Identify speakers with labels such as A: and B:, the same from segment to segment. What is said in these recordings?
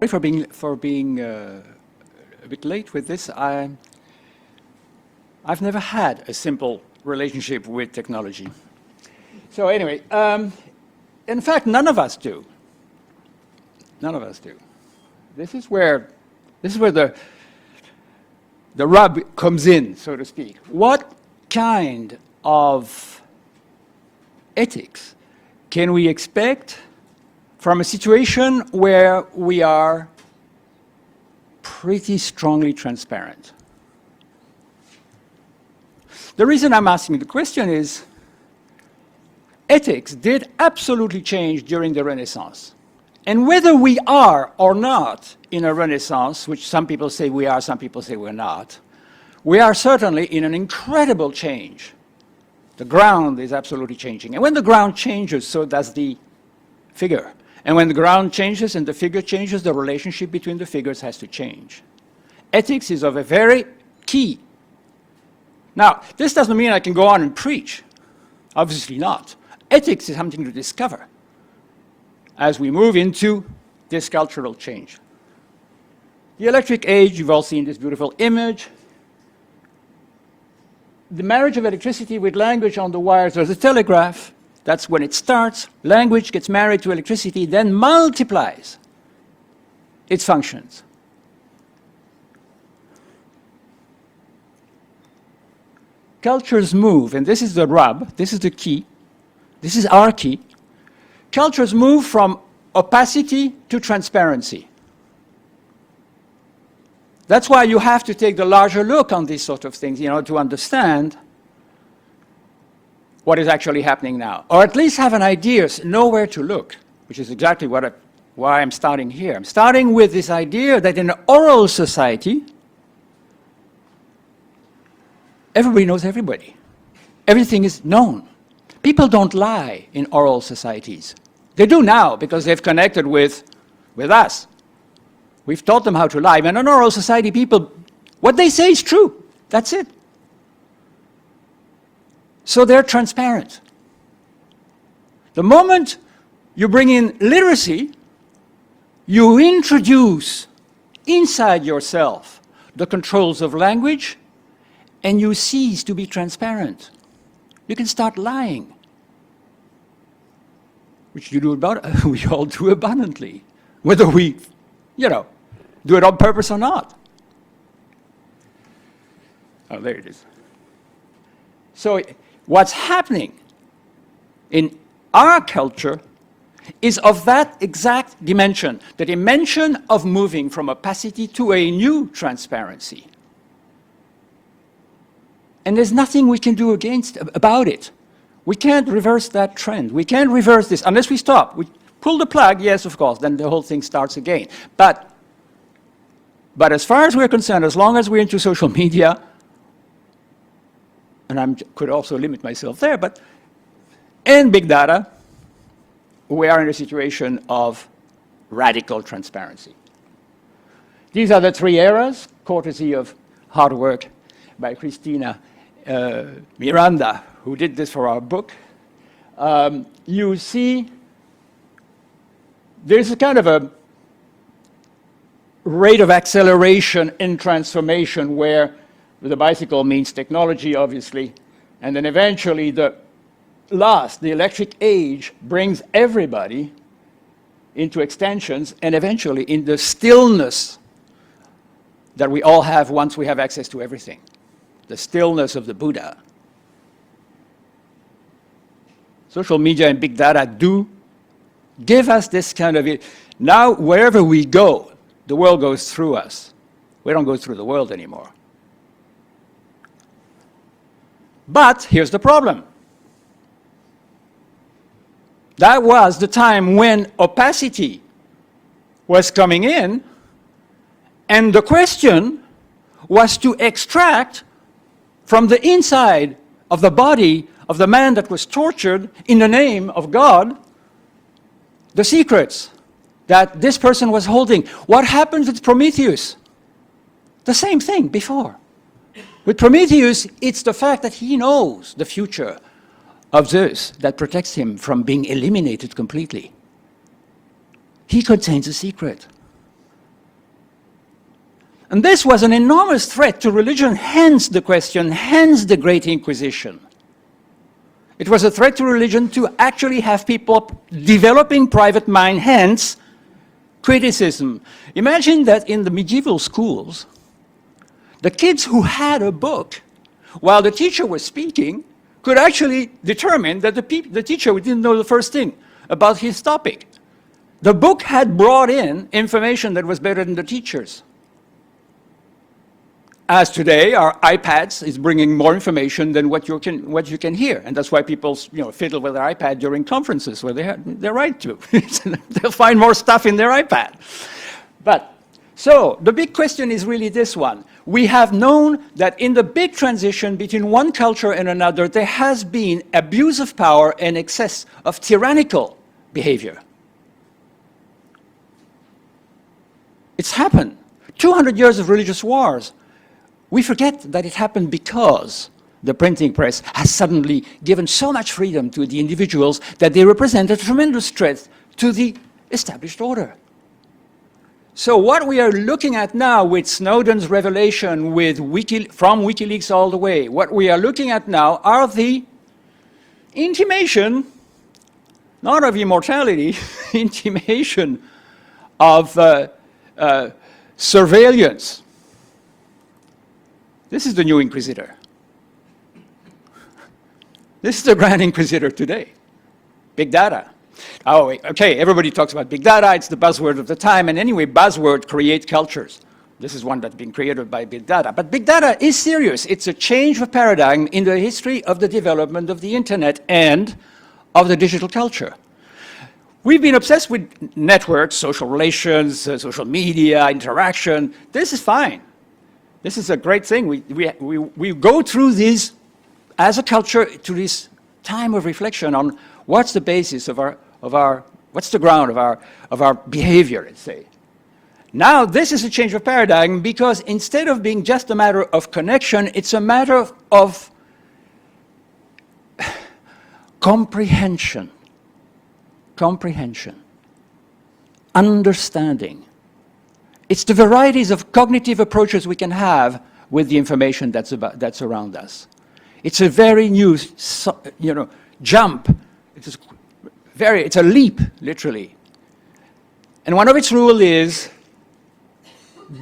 A: for being a bit late with this. I've never had a simple relationship with technology. So anyway, in fact, none of us do. None of us do. This is where the rub comes in, so to speak. What kind of ethics can we expect from a situation where we are pretty strongly transparent? The reason I'm asking the question is, ethics did absolutely change during the Renaissance. And whether we are or not in a Renaissance, which some people say we are, some people say we're not, we are certainly in an incredible change. The ground is absolutely changing. And when the ground changes, so does the figure. And when the ground changes and the figure changes, the relationship between the figures has to change. Ethics is of a very key. Now, this doesn't mean I can go on and preach. Obviously not. Ethics is something to discover as we move into this cultural change. The electric age, you've all seen this beautiful image. The marriage of electricity with language on the wires of the telegraph, that's when it starts. Language gets married to electricity, then multiplies its functions. Cultures move, and this is the rub, this is the key, this is our key. Cultures move from opacity to transparency. That's why you have to take the larger look on these sort of things, to understand what is actually happening now. Or at least have an idea, know where to look, which is exactly why I'm starting here. I'm starting with this idea that in an oral society, everybody knows everybody. Everything is known. People don't lie in oral societies. They do now because they've connected with us. We've taught them how to lie. But in an oral society, people, what they say is true. That's it. So they're transparent. The moment you bring in literacy, you introduce inside yourself the controls of language, and you cease to be transparent. You can start lying, which we all do abundantly, whether we, do it on purpose or not. Oh, there it is. So what's happening in our culture is of that exact dimension, the dimension of moving from opacity to a new transparency. And there's nothing we can do about it. We can't reverse that trend. We can't reverse this unless we stop. We pull the plug, yes, of course, then the whole thing starts again. But as far as we're concerned, as long as we're into social media, and I could also limit myself there, and big data, we are in a situation of radical transparency. These are the three eras, courtesy of hard work by Christina Miranda, who did this for our book. You see, there's a kind of a rate of acceleration in transformation where the bicycle means technology, obviously, and then eventually the electric age brings everybody into extensions, and eventually in the stillness that we all have once we have access to everything. The stillness of the Buddha. Social media and big data do give us this kind of... Now, wherever we go, the world goes through us. We don't go through the world anymore. But here's the problem. That was the time when opacity was coming in, and the question was to extract from the inside of the body of the man that was tortured in the name of God the secrets that this person was holding. What happened with Prometheus? The same thing before. With Prometheus, it's the fact that he knows the future of Zeus that protects him from being eliminated completely. He contains a secret. And this was an enormous threat to religion, hence the question, hence the Great Inquisition. It was a threat to religion to actually have people developing private mind, hence criticism. Imagine that in the medieval schools, the kids who had a book, while the teacher was speaking, could actually determine that the teacher didn't know the first thing about his topic. The book had brought in information that was better than the teacher's. As today, our iPads is bringing more information than what you can hear, and that's why people, fiddle with their iPad during conferences, where they're right to. They'll find more stuff in their iPad. But so the big question is really this one: we have known that in the big transition between one culture and another, there has been abuse of power and excess of tyrannical behavior. It's happened. 200 years of religious wars. We forget that it happened because the printing press has suddenly given so much freedom to the individuals that they represent a tremendous threat to the established order. So what we are looking at now with Snowden's revelation, with from WikiLeaks all the way, what we are looking at now are the intimation, not of immortality, intimation of surveillance. This is the new Inquisitor. This is the Grand Inquisitor today. Big data. Oh, okay, everybody talks about big data. It's the buzzword of the time. And anyway, buzzword create cultures. This is one that's been created by big data. But big data is serious. It's a change of paradigm in the history of the development of the internet and of the digital culture. We've been obsessed with networks, social relations, social media, interaction. This is fine. This is a great thing. We go through this as a culture to this time of reflection on what's the basis of what's the ground of our behavior, let's say. Now, this is a change of paradigm because instead of being just a matter of connection, it's a matter of comprehension, understanding. It's the varieties of cognitive approaches we can have with the information that's around us. It's a very new, jump. It's a leap, literally. And one of its rules is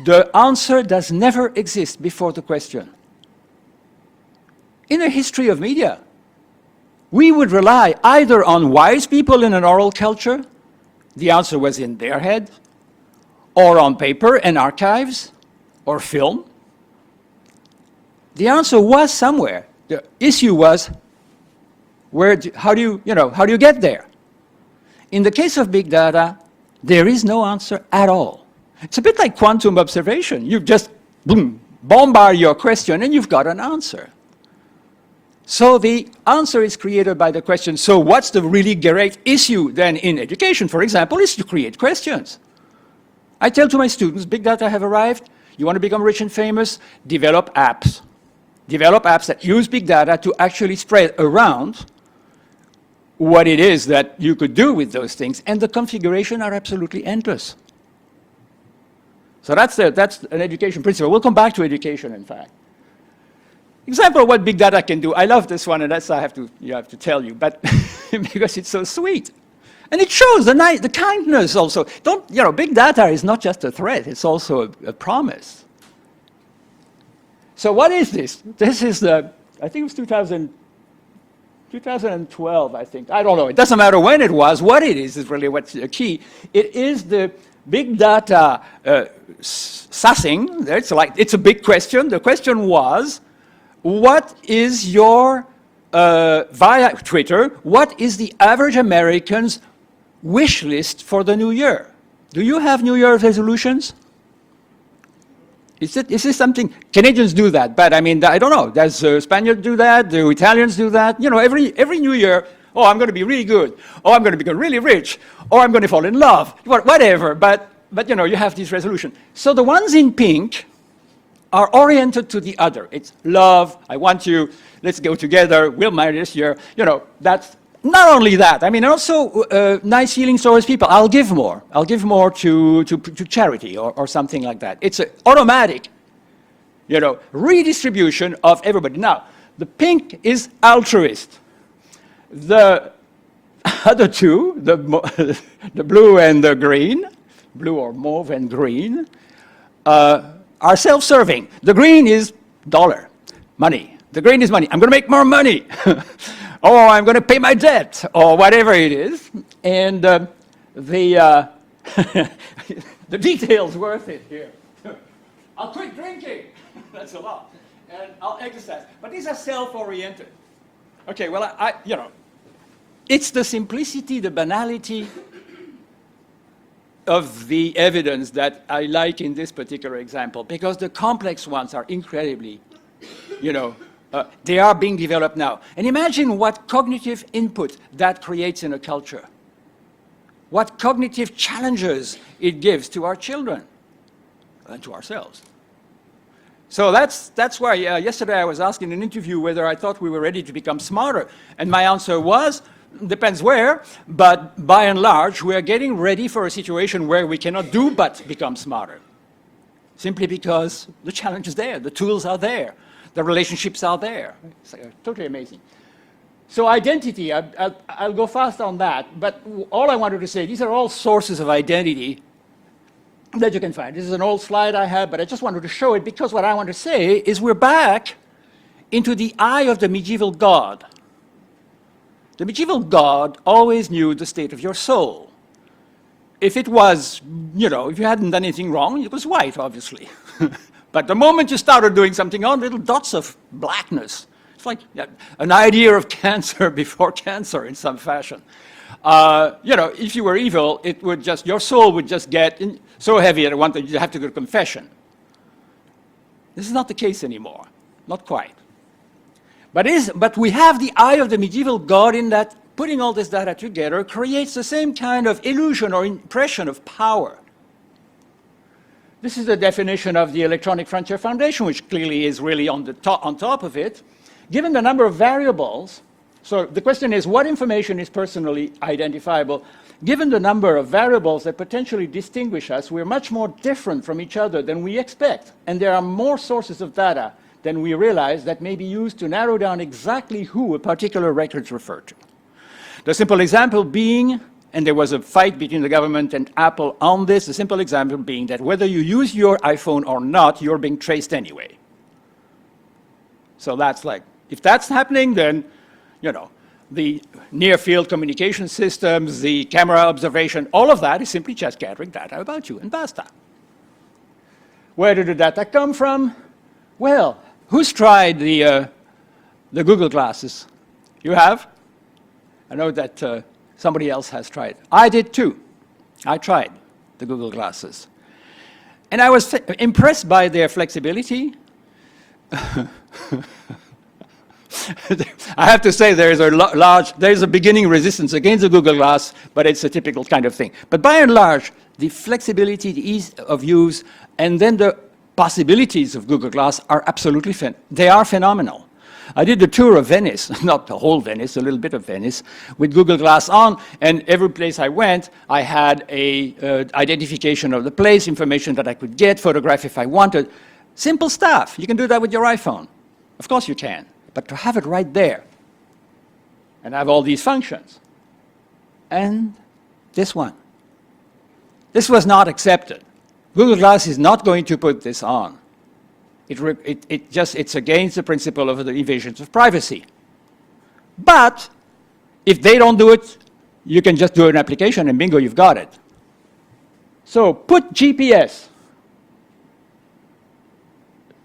A: the answer does never exist before the question. In the history of media, we would rely either on wise people in an oral culture, the answer was in their head, or on paper and archives, or film. The answer was somewhere. The issue was, how do you get there? In the case of big data, there is no answer at all. It's a bit like quantum observation. You just, boom, bombard your question and you've got an answer. So the answer is created by the question. So what's the really great issue then in education, for example, is to create questions. I tell to my students, big data have arrived. You want to become rich and famous? Develop apps. Develop apps that use big data to actually spread around what it is that you could do with those things. And the configuration are absolutely endless. So that's an education principle. We'll come back to education, in fact. Example of what big data can do. I love this one, and that's you have to tell you, but because it's so sweet. And it shows the kindness also. Big data is not just a threat, it's also a promise. So what is this? This is I think it was 2012, I think. I don't know. It doesn't matter when it was. What it is really what's the key. It is the big data sussing. It's a big question. The question was, what is your, via Twitter, what is the average American's wish list for the new year? Do you have New Year's resolutions? Is this something, Canadians do that, but I mean, I don't know, does Spaniards do that, do Italians do that? Every New Year, oh, I'm going to be really good, or I'm going to become really rich, or I'm going to fall in love, whatever, but you have these resolutions. So the ones in pink are oriented to the other. It's love, I want you, let's go together, we'll marry this year, that's not only that, I mean, also nice feelings towards people. I'll give more. I'll give more to charity or something like that. It's an automatic, you know, redistribution of everybody. Now, the pink is altruist. The other two, the blue and the green, blue or mauve and green, are self-serving. The green is dollar, money. The green is money. I'm going to make more money. Or I'm going to pay my debt, or whatever it is. And the detail's worth it here. I'll quit drinking. That's a lot. And I'll exercise. But these are self-oriented. Okay, well, you know, it's the simplicity, the banality of the evidence that I like in this particular example, because the complex ones are incredibly, you know, they are being developed now. And imagine what cognitive input that creates in a culture. What cognitive challenges it gives to our children and to ourselves. So that's why yesterday I was asked in an interview whether I thought we were ready to become smarter. And my answer was, depends where, but by and large, we are getting ready for a situation where we cannot do but become smarter. Simply because the challenge is there, the tools are there. The relationships are there. It's totally amazing. So identity, I'll go fast on that, but all I wanted to say, these are all sources of identity that you can find. This is an old slide I have, but I just wanted to show it because what I want to say is we're back into the eye of the medieval god. The medieval god always knew the state of your soul. If it was, you know, if you hadn't done anything wrong, it was white, obviously. But the moment you started doing something on, little dots of blackness. It's like an idea of cancer before cancer in some fashion. You know, if you were evil, it would just, your soul would just get so heavy at one that you'd have to go to confession. This is not the case anymore, not quite. But we have the eye of the medieval god in that putting all this data together creates the same kind of illusion or impression of power. This is the definition of the Electronic Frontier Foundation, which clearly is really on top of it. Given the number of variables, so the question is, what information is personally identifiable? Given the number of variables that potentially distinguish us, we're much more different from each other than we expect. And there are more sources of data than we realize that may be used to narrow down exactly who a particular records refer to. The simple example being, and there was a fight between the government and Apple on this, the simple example being that whether you use your iPhone or not, you're being traced anyway. So that's like, if that's happening, then, you know, the near-field communication systems, the camera observation, all of that is simply just gathering data about you, and basta. Where did the data come from? Well, who's tried the Google glasses? You have? I know that somebody else has tried. I did too. I tried the Google glasses. And I was impressed by their flexibility. I have to say there's a beginning resistance against the Google Glass, but it's a typical kind of thing. But by and large, the flexibility, the ease of use, and then the possibilities of Google Glass are absolutely they are phenomenal. I did the tour of Venice, not the whole Venice, a little bit of Venice, with Google Glass on, and every place I went, I had a identification of the place, information that I could get, photograph if I wanted. Simple stuff. You can do that with your iPhone. Of course you can. But to have it right there, and have all these functions, and this one. This was not accepted. Google Glass is not going to put this on. It's against the principle of the evasions of privacy. But if they don't do it, you can just do an application and bingo, you've got it. So put GPS,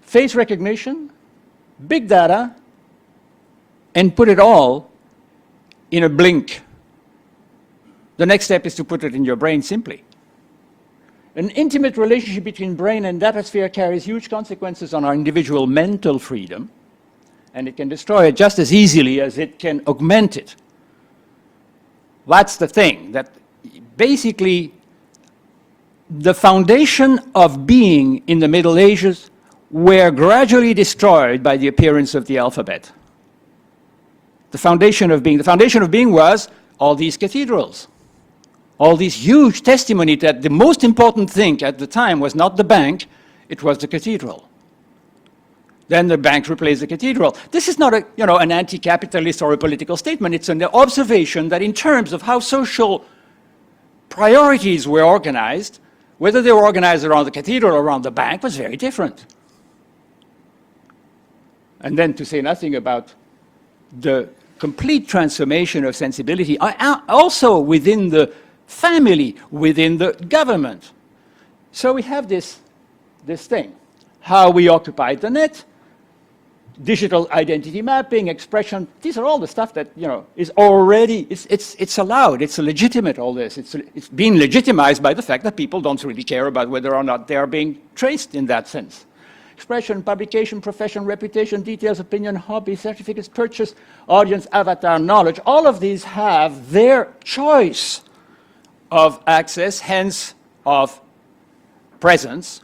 A: face recognition, big data, and put it all in a blink. The next step is to put it in your brain simply. An intimate relationship between brain and datasphere carries huge consequences on our individual mental freedom, and it can destroy it just as easily as it can augment it. That's the thing, that basically the foundation of being in the Middle Ages were gradually destroyed by the appearance of the alphabet. The foundation of being. The foundation of being was all these cathedrals, all these huge testimony that the most important thing at the time was not the bank, it was the cathedral. Then the bank replaced the cathedral. This is not a, an anti-capitalist or a political statement. It's an observation that in terms of how social priorities were organized, whether they were organized around the cathedral or around the bank was very different. And then to say nothing about the complete transformation of sensibility, also within the family, within the government. So we have this thing, how we occupied the net, digital identity mapping, expression. These are all the stuff that is already it's allowed. It's legitimate. All this it's being legitimized by the fact that people don't really care about whether or not they are being traced in that sense. Expression, publication, profession, reputation, details, opinion, hobby, certificates, purchase, audience, avatar, knowledge. All of these have their choice of access, hence of presence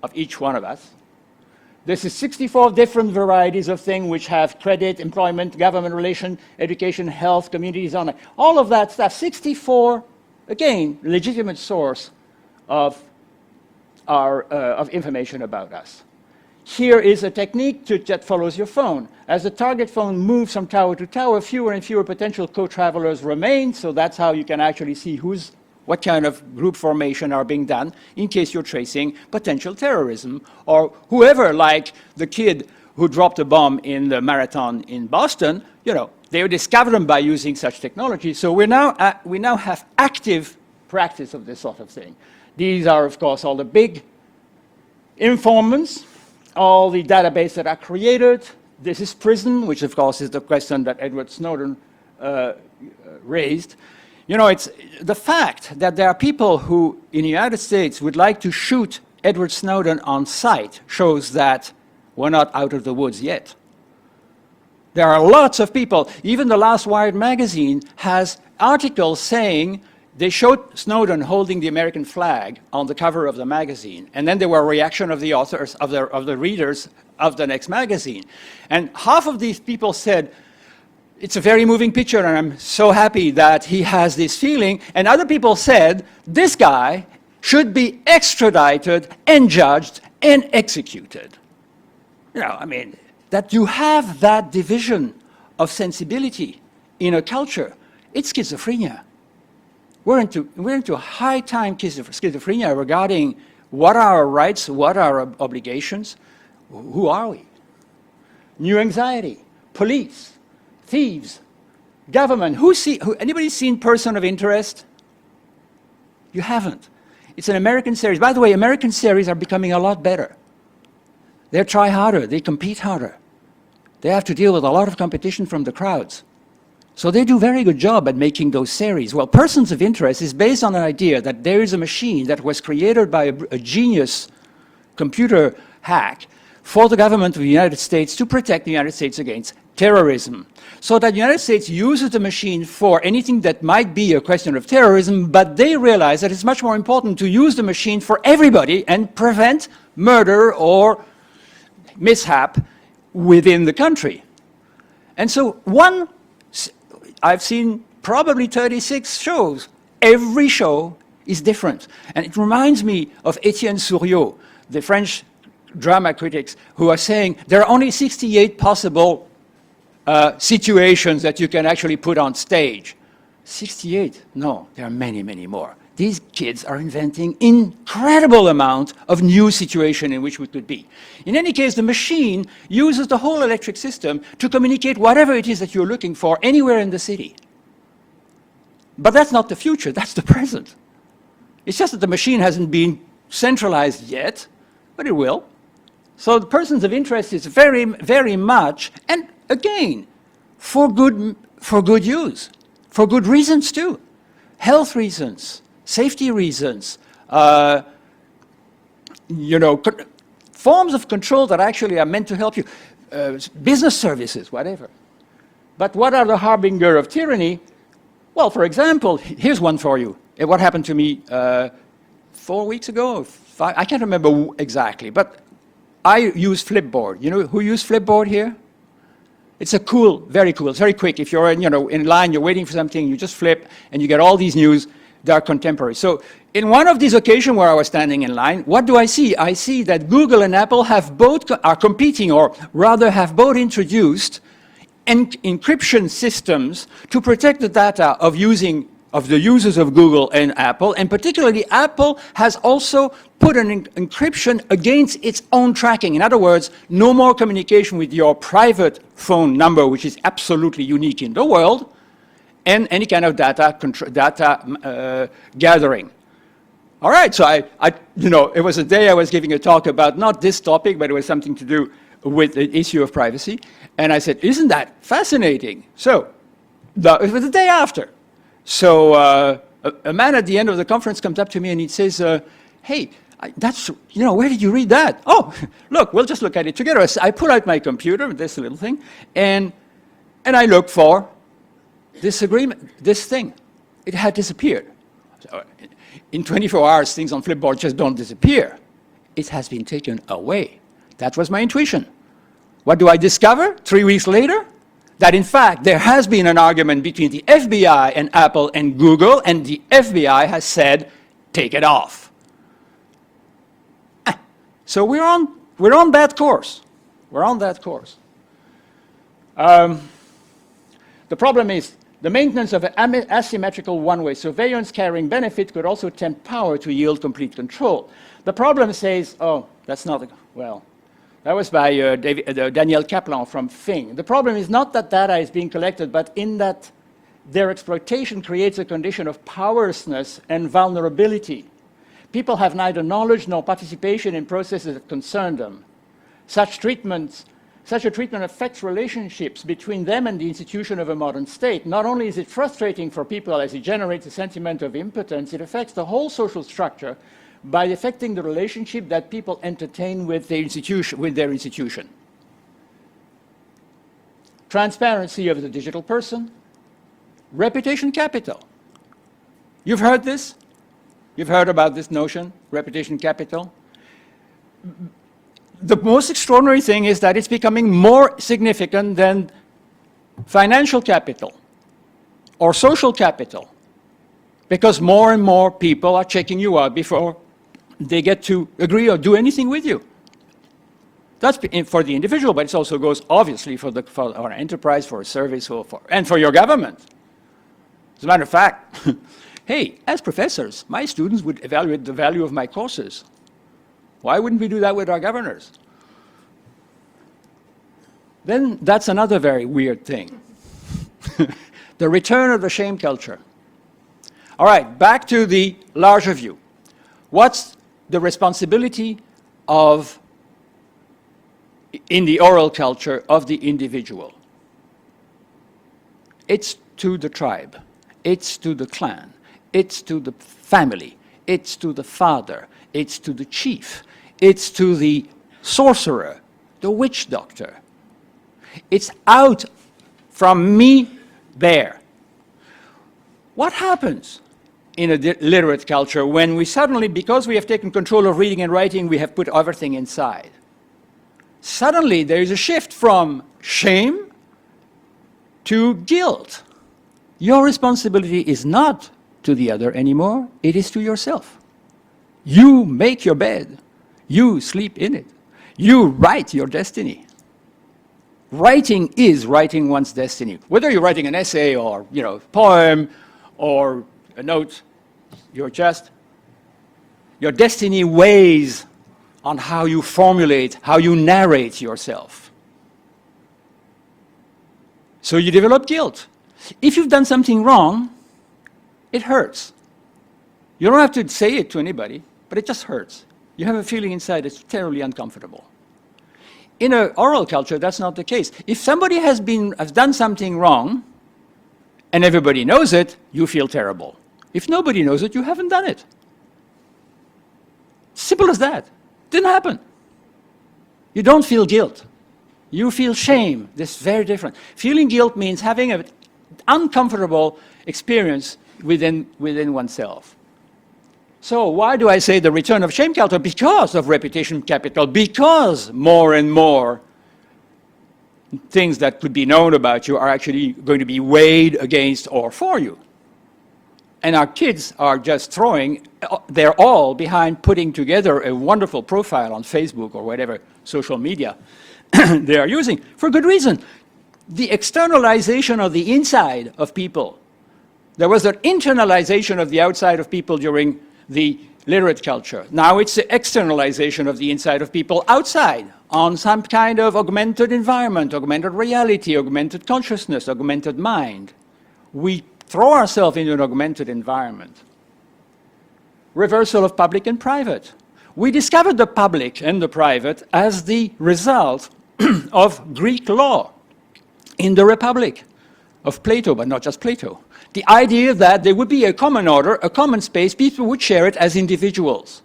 A: of each one of us. This is 64 different varieties of things which have credit, employment, government relation, education, health, communities, online. All of that stuff, 64, again, legitimate source of information about us. Here is a technique that follows your phone. As the target phone moves from tower to tower, fewer and fewer potential co-travelers remain, so that's how you can actually see what kind of group formation are being done in case you're tracing potential terrorism, or whoever, like the kid who dropped a bomb in the marathon in Boston, they discovered them by using such technology. So we now have active practice of this sort of thing. These are, of course, all the big informants, all the databases that are created. This is PRISM, which of course is the question that Edward Snowden raised. It's the fact that there are people who in the United States would like to shoot Edward Snowden on sight shows that we're not out of the woods yet. There are lots of people, even the last Wired magazine has articles saying they showed Snowden holding the American flag on the cover of the magazine, and then there were reaction of the authors, of the readers of the next magazine. And half of these people said, it's a very moving picture, and I'm so happy that he has this feeling. And other people said, this guy should be extradited and judged and executed. That you have that division of sensibility in a culture, it's schizophrenia. We're into high time schizophrenia regarding what are our rights, what are our obligations, who are we? New anxiety, police, thieves, government. Anybody seen Person of Interest? You haven't. It's an American series. By the way, American series are becoming a lot better. They try harder, they compete harder. They have to deal with a lot of competition from the crowds. So they do a very good job at making those series. Well, Persons of Interest is based on an idea that there is a machine that was created by a genius computer hack for the government of the United States to protect the United States against terrorism. So that the United States uses the machine for anything that might be a question of terrorism, but they realize that it's much more important to use the machine for everybody and prevent murder or mishap within the country. And so I've seen probably 36 shows. Every show is different. And it reminds me of Étienne Souriau, the French drama critics, who are saying there are only 68 possible situations that you can actually put on stage. 68? No, there are many, many more. These kids are inventing incredible amount of new situations in which we could be. In any case, the machine uses the whole electric system to communicate whatever it is that you're looking for anywhere in the city. But that's not the future, that's the present. It's just that the machine hasn't been centralized yet, but it will. So the Persons of Interest is very, very much, and again, for good use, for good reasons too. Health reasons, safety reasons, forms of control that actually are meant to help you, business services, whatever. But what are the harbinger of tyranny? Well, for example, here's one for you. What happened to me 4 weeks ago, or 5, I can't remember exactly, but I use Flipboard. You know who used Flipboard here? It's a cool, very cool, it's very quick. If you're in line, you're waiting for something, you just flip, and you get all these news that are contemporary. So in one of these occasions where I was standing in line, what do I see? I see that Google and Apple are competing, or rather have both introduced encryption systems to protect the data of the users of Google and Apple, and particularly Apple has also put an encryption against its own tracking. In other words, no more communication with your private phone number, which is absolutely unique in the world, and any kind of data gathering. All right, so it was a day I was giving a talk about not this topic, but it was something to do with the issue of privacy, and I said, isn't that fascinating? So it was the day after. So a man at the end of the conference comes up to me and he says, hey, where did you read that? Oh, look, we'll just look at it together. I pull out my computer, this little thing, and I look for this agreement, this thing. It had disappeared. So in 24 hours, things on Flipboard just don't disappear. It has been taken away. That was my intuition. What do I discover 3 weeks later? That in fact, there has been an argument between the FBI and Apple and Google, and the FBI has said, take it off. So we're on that course. We're on that course. The problem is, the maintenance of an asymmetrical one-way surveillance carrying benefit could also tempt power to yield complete control. The problem says, that's not, that was by Daniel Kaplan from Fing. The problem is not that data is being collected, but in that their exploitation creates a condition of powerlessness and vulnerability. People have neither knowledge nor participation in processes that concern them. Such a treatment affects relationships between them and the institution of a modern state. Not only is it frustrating for people as it generates a sentiment of impotence, it affects the whole social structure by affecting the relationship that people entertain with their institution. Transparency of the digital person, reputation capital. You've heard this? You've heard about this notion, reputation capital? The most extraordinary thing is that it's becoming more significant than financial capital or social capital, because more and more people are checking you out before they get to agree or do anything with you. That's for the individual, but it also goes obviously for our enterprise, for a service, and for your government. As a matter of fact, hey, as professors, my students would evaluate the value of my courses. Why wouldn't we do that with our governors? Then that's another very weird thing. The return of the shame culture. All right, back to the larger view. What's the responsibility in the oral culture of the individual? It's to the tribe. It's to the clan. It's to the family. It's to the father. It's to the chief. It's to the sorcerer, the witch doctor. It's out from me there. What happens in a literate culture when we suddenly, because we have taken control of reading and writing, we have put everything inside? Suddenly there is a shift from shame to guilt. Your responsibility is not to the other anymore, it is to yourself. You make your bed, you sleep in it, you write your destiny. Writing is writing one's destiny. Whether you're writing an essay or poem or a note, your destiny weighs on how you formulate, how you narrate yourself. So you develop guilt. If you've done something wrong, it hurts. You don't have to say it to anybody, but it just hurts. You have a feeling inside that's terribly uncomfortable. In an oral culture, that's not the case. If somebody has done something wrong, and everybody knows it, you feel terrible. If nobody knows it, you haven't done it. Simple as that. Didn't happen. You don't feel guilt. You feel shame. This is very different. Feeling guilt means having an uncomfortable experience within oneself. So why do I say the return of shame culture? Because of reputation capital, because more and more things that could be known about you are actually going to be weighed against or for you. And our kids are just throwing their all behind putting together a wonderful profile on Facebook or whatever social media they are using, for good reason. The externalization of the inside of people. There was an internalization of the outside of people during the literate culture. Now it's the externalization of the inside of people outside on some kind of augmented environment, augmented reality, augmented consciousness, augmented mind. We throw ourselves into an augmented environment. Reversal of public and private. We discovered the public and the private as the result of Greek law in the Republic of Plato, but not just Plato. The idea that there would be a common order, a common space, people would share it as individuals.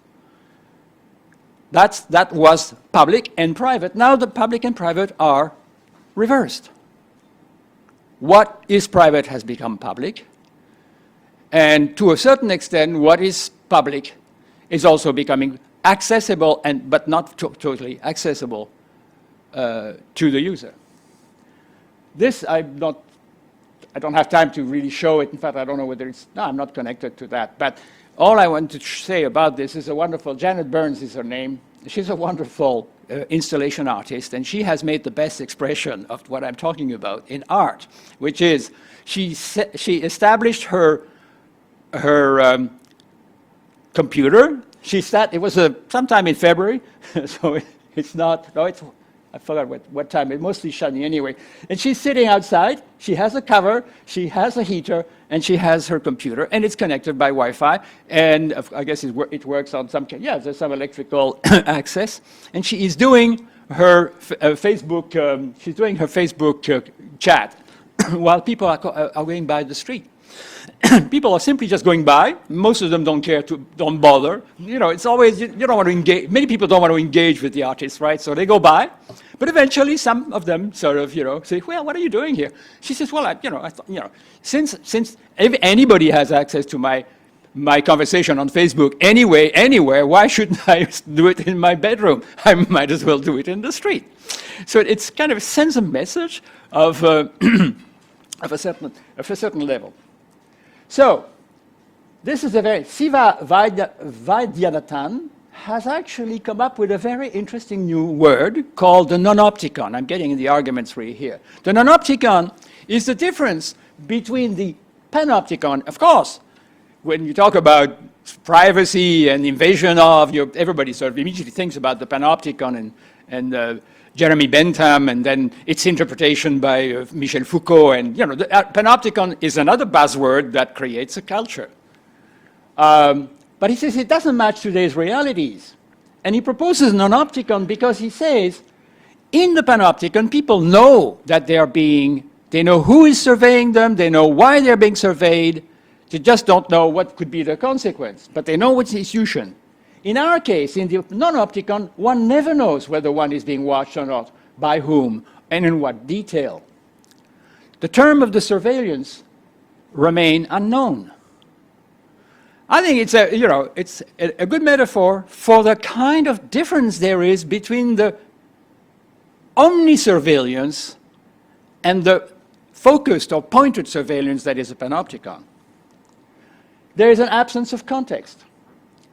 A: That was public and private. Now the public and private are reversed. What is private has become public. And to a certain extent, what is public is also becoming accessible, but not totally accessible to the user. This I don't have time to really show it. In fact, I don't know whether it's, no, I'm not connected to that. But all I want to say about this is a wonderful, Janet Burns is her name. She's a wonderful installation artist, and she has made the best expression of what I'm talking about in art, which is she established her computer. It was sometime in February, so it's not, no, it's, I forgot what time, it's mostly sunny anyway. And she's sitting outside, she has a cover, she has a heater, and she has her computer, and it's connected by Wi-Fi, and I guess it works on some, yeah, there's some electrical access. And she is doing her Facebook, chat while people are going by the street. People are simply just going by. Most of them don't care don't bother. You know, it's always, you don't want to engage. Many people don't want to engage with the artist, right? So they go by. But eventually, some of them sort of, say, well, what are you doing here? She says, well, since if anybody has access to my conversation on Facebook anyway, anywhere, why shouldn't I do it in my bedroom? I might as well do it in the street. So it's kind of sends a message of a certain level. So, this is a very, Siva Vaidyanathan has actually come up with a very interesting new word called the nonopticon. I'm getting the arguments for you here. The nonopticon is the difference between the panopticon. Of course, when you talk about privacy and invasion of, everybody sort of immediately thinks about the panopticon and Jeremy Bentham, and then its interpretation by Michel Foucault. And the panopticon is another buzzword that creates a culture. But he says it doesn't match today's realities. And he proposes nonopticon because he says, in the panopticon, people know that they know who is surveying them, they know why they're being surveyed, they just don't know what could be the consequence, but they know what's the institution. In our case, in the nonopticon, one never knows whether one is being watched or not, by whom, and in what detail. The term of the surveillance remain unknown. I think it's a good metaphor for the kind of difference there is between the omni-surveillance and the focused or pointed surveillance that is a panopticon. There is an absence of context.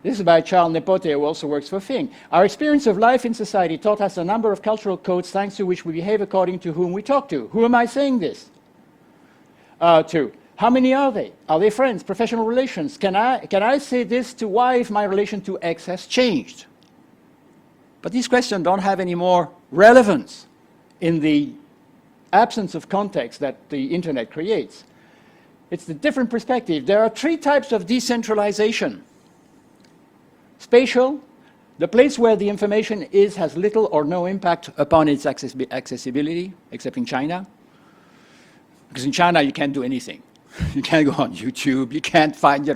A: This is by Charles Nepote, who also works for Fing. Our experience of life in society taught us a number of cultural codes thanks to which we behave according to whom we talk to. Who am I saying this to? How many are they? Are they friends, professional relations? Can I say this to Y if my relation to X has changed? But these questions don't have any more relevance in the absence of context that the internet creates. It's the different perspective. There are three types of decentralization. Spatial, the place where the information is has little or no impact upon its accessibility, except in China. Because in China, you can't do anything. You can't go on YouTube, you can't find,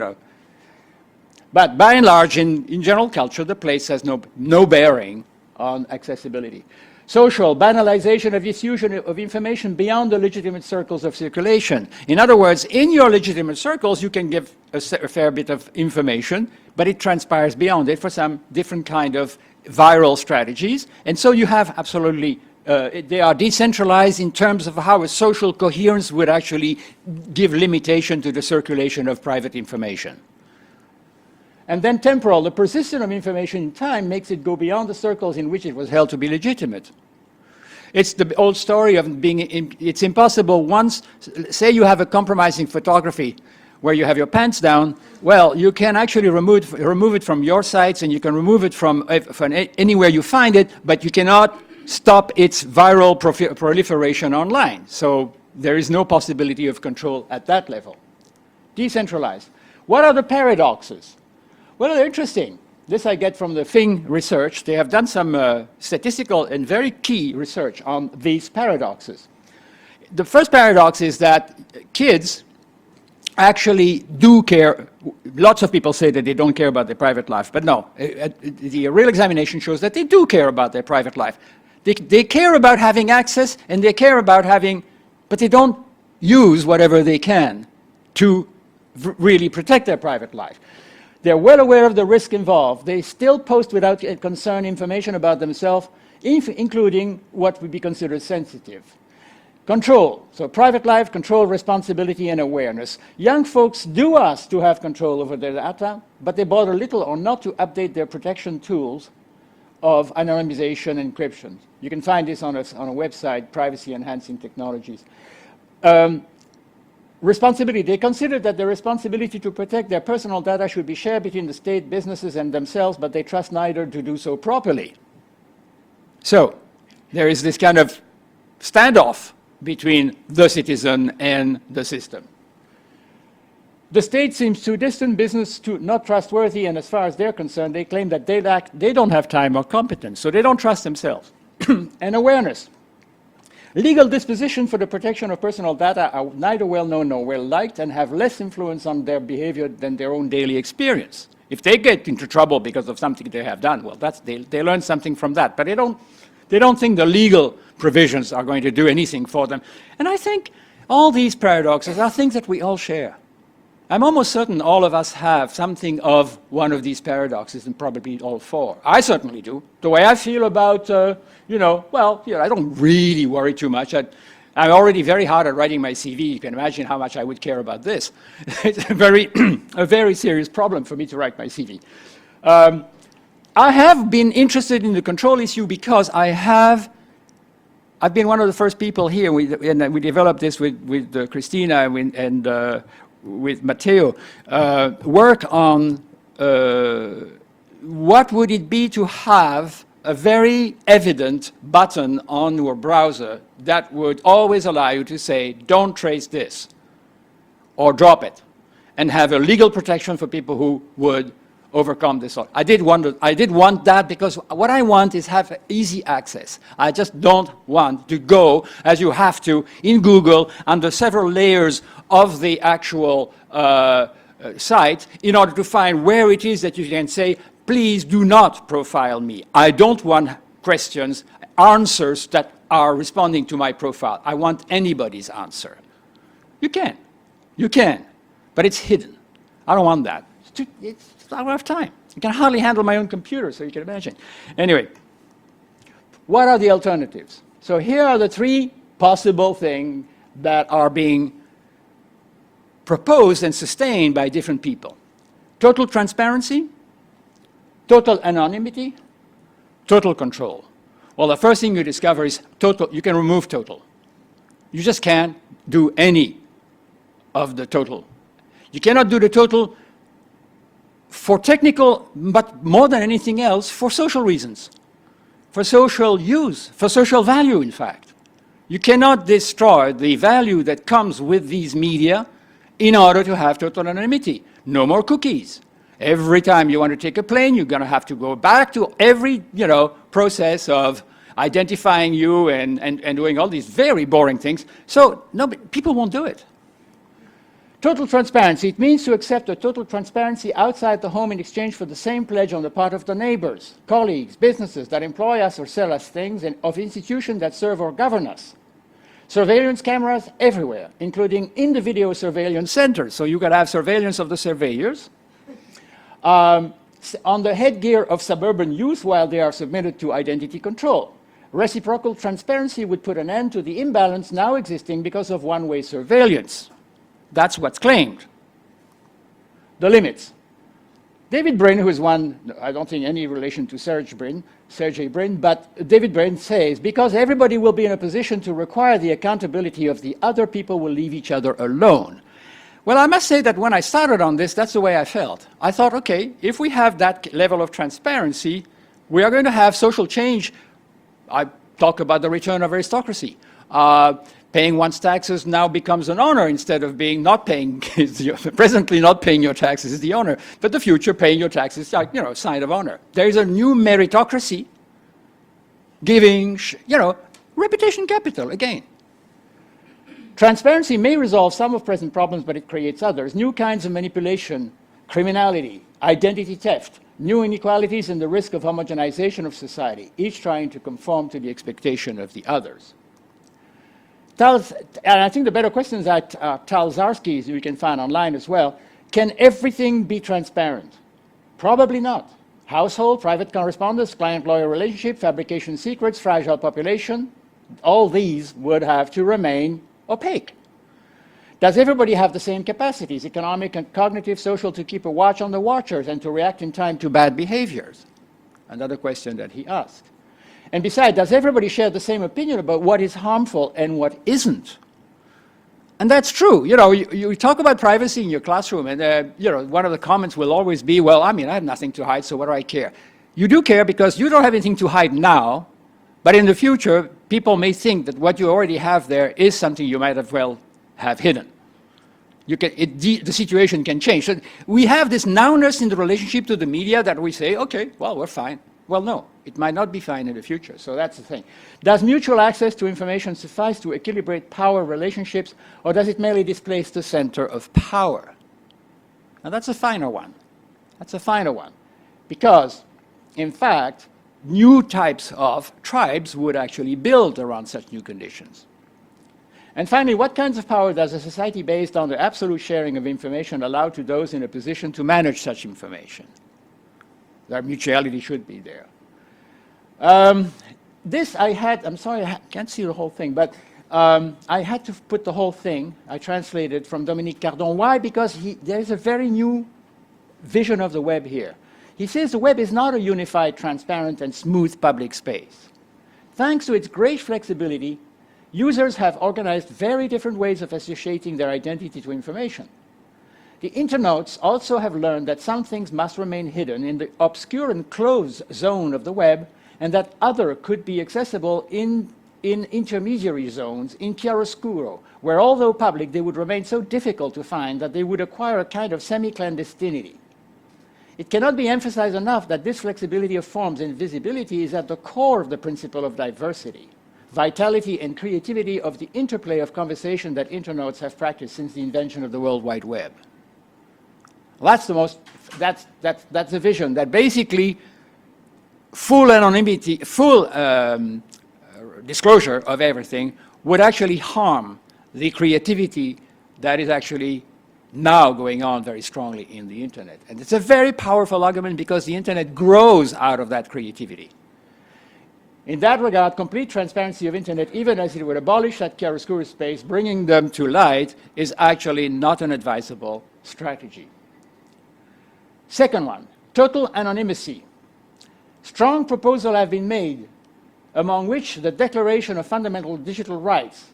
A: But by and large, in general culture, the place has no bearing on accessibility. Social, banalization of diffusion of information beyond the legitimate circles of circulation. In other words, in your legitimate circles, you can give a fair bit of information, but it transpires beyond it for some different kind of viral strategies. And so you have absolutely they are decentralized in terms of how a social coherence would actually give limitation to the circulation of private information. And then temporal, the persistence of information in time makes it go beyond the circles in which it was held to be legitimate. It's the old story of being, it's impossible once, say you have a compromising photography where you have your pants down, well, you can actually remove it from your sites and you can remove it from anywhere you find it, but you cannot stop its viral proliferation online. So there is no possibility of control at that level. Decentralized. What are the paradoxes? Well, they're interesting. This I get from the Fing research. They have done some statistical and very key research on these paradoxes. The first paradox is that kids actually do care. Lots of people say that they don't care about their private life, but no. The real examination shows that they do care about their private life. They care about having access, and they care about having, but they don't use whatever they can to really protect their private life. They're well aware of the risk involved. They still post without concern information about themselves, including what would be considered sensitive. Control. So private life, control, responsibility, and awareness. Young folks do ask to have control over their data, but they bother little or not to update their protection tools of anonymization and encryption. You can find this on a website, Privacy Enhancing Technologies. Responsibility. They consider that the responsibility to protect their personal data should be shared between the state, businesses, and themselves, but they trust neither to do so properly. So there is this kind of standoff between the citizen and the system. The state seems too distant, business too not trustworthy, and as far as they're concerned, they claim that they don't have time or competence, so they don't trust themselves. And awareness. Legal dispositions for the protection of personal data are neither well known nor well liked and have less influence on their behavior than their own daily experience. If they get into trouble because of something they have done, well, they learn something from that, but they don't think the legal provisions are going to do anything for them. And I think all these paradoxes are things that we all share. I'm almost certain all of us have something of one of these paradoxes, and probably all four. I certainly do. The way I feel about, I don't really worry too much. I'm already very hard at writing my CV. You can imagine how much I would care about this. It's a very serious problem for me to write my CV. I have been interested in the control issue because I've been one of the first people here, and we developed this with Christina and with Matteo, work on what would it be to have a very evident button on your browser that would always allow you to say, don't trace this, or drop it, and have a legal protection for people who would overcome this. I did want that because what I want is have easy access. I just don't want to go, as you have to, in Google, under several layers of the actual site in order to find where it is that you can say, please do not profile me. I don't want questions, answers that are responding to my profile. I want anybody's answer. You can, but it's hidden. I don't want that. I don't have time. I can hardly handle my own computer, so you can imagine. Anyway, what are the alternatives? So here are the three possible things that are being proposed and sustained by different people. Total transparency, total anonymity, total control. Well, the first thing you discover is total. You can remove total. You just can't do any of the total. You cannot do the total for technical, but more than anything else, for social reasons, for social use, for social value, in fact. You cannot destroy the value that comes with these media in order to have total anonymity. No more cookies. Every time you want to take a plane, you're going to have to go back to every, process of identifying you and doing all these very boring things. So people won't do it. Total transparency. It means to accept a total transparency outside the home in exchange for the same pledge on the part of the neighbors, colleagues, businesses that employ us or sell us things, and of institutions that serve or govern us. Surveillance cameras everywhere, including in the video surveillance centers. So you got to have surveillance of the surveyors. On the headgear of suburban youth while they are submitted to identity control. Reciprocal transparency would put an end to the imbalance now existing because of one-way surveillance. That's what's claimed. The limits. David Brin, who is one, I don't think any relation to Sergey Brin, but David Brin says, because everybody will be in a position to require the accountability of the other, people will leave each other alone. Well, I must say that when I started on this, that's the way I felt. I thought, okay, if we have that level of transparency, we are going to have social change. I talk about the return of aristocracy. Paying one's taxes now becomes an honor instead of being not paying. Presently not paying your taxes is the honor, but the future paying your taxes is like, a sign of honor. There is a new meritocracy giving, reputation capital again. Transparency may resolve some of present problems, but it creates others. New kinds of manipulation, criminality, identity theft, new inequalities, and the risk of homogenization of society, each trying to conform to the expectation of the others. And I think the better question is that Tal Zarski's, you can find online as well, can everything be transparent? Probably not. Household, private correspondence, client-lawyer relationship, fabrication secrets, fragile population, all these would have to remain opaque. Does everybody have the same capacities, economic and cognitive, social, to keep a watch on the watchers and to react in time to bad behaviors? Another question that he asked. And besides, does everybody share the same opinion about what is harmful and what isn't? And that's true. You talk about privacy in your classroom, and one of the comments will always be, well, I have nothing to hide, so what do I care? You do care because you don't have anything to hide now, but in the future, people may think that what you already have there is something you might as well have hidden. The situation can change. So we have this nowness in the relationship to the media that we say, okay, well, we're fine. Well, no, it might not be fine in the future, so that's the thing. Does mutual access to information suffice to equilibrate power relationships, or does it merely displace the center of power? Now, that's a finer one. That's a finer one. Because, in fact, new types of tribes would actually build around such new conditions. And finally, what kinds of power does a society based on the absolute sharing of information allow to those in a position to manage such information? Their mutuality should be there. This I had, I'm sorry, I can't see the whole thing, but I had to put the whole thing, I translated from Dominique Cardon. Why? Because there's a very new vision of the web here. He says the web is not a unified, transparent, and smooth public space. Thanks to its great flexibility, users have organized very different ways of associating their identity to information. The internauts also have learned that some things must remain hidden in the obscure and closed zone of the web, and that other could be accessible in intermediary zones, in chiaroscuro, where although public, they would remain so difficult to find that they would acquire a kind of semi-clandestinity. It cannot be emphasized enough that this flexibility of forms and visibility is at the core of the principle of diversity, vitality and creativity of the interplay of conversation that internauts have practiced since the invention of the World Wide Web. That's the vision, that basically full anonymity, full disclosure of everything would actually harm the creativity that is actually now going on very strongly in the internet. And it's a very powerful argument because the internet grows out of that creativity. In that regard, complete transparency of internet, even as it would abolish that chiaroscuro space, bringing them to light, is actually not an advisable strategy. Second one, total anonymacy. Strong proposals have been made, among which the Declaration of Fundamental Digital Rights.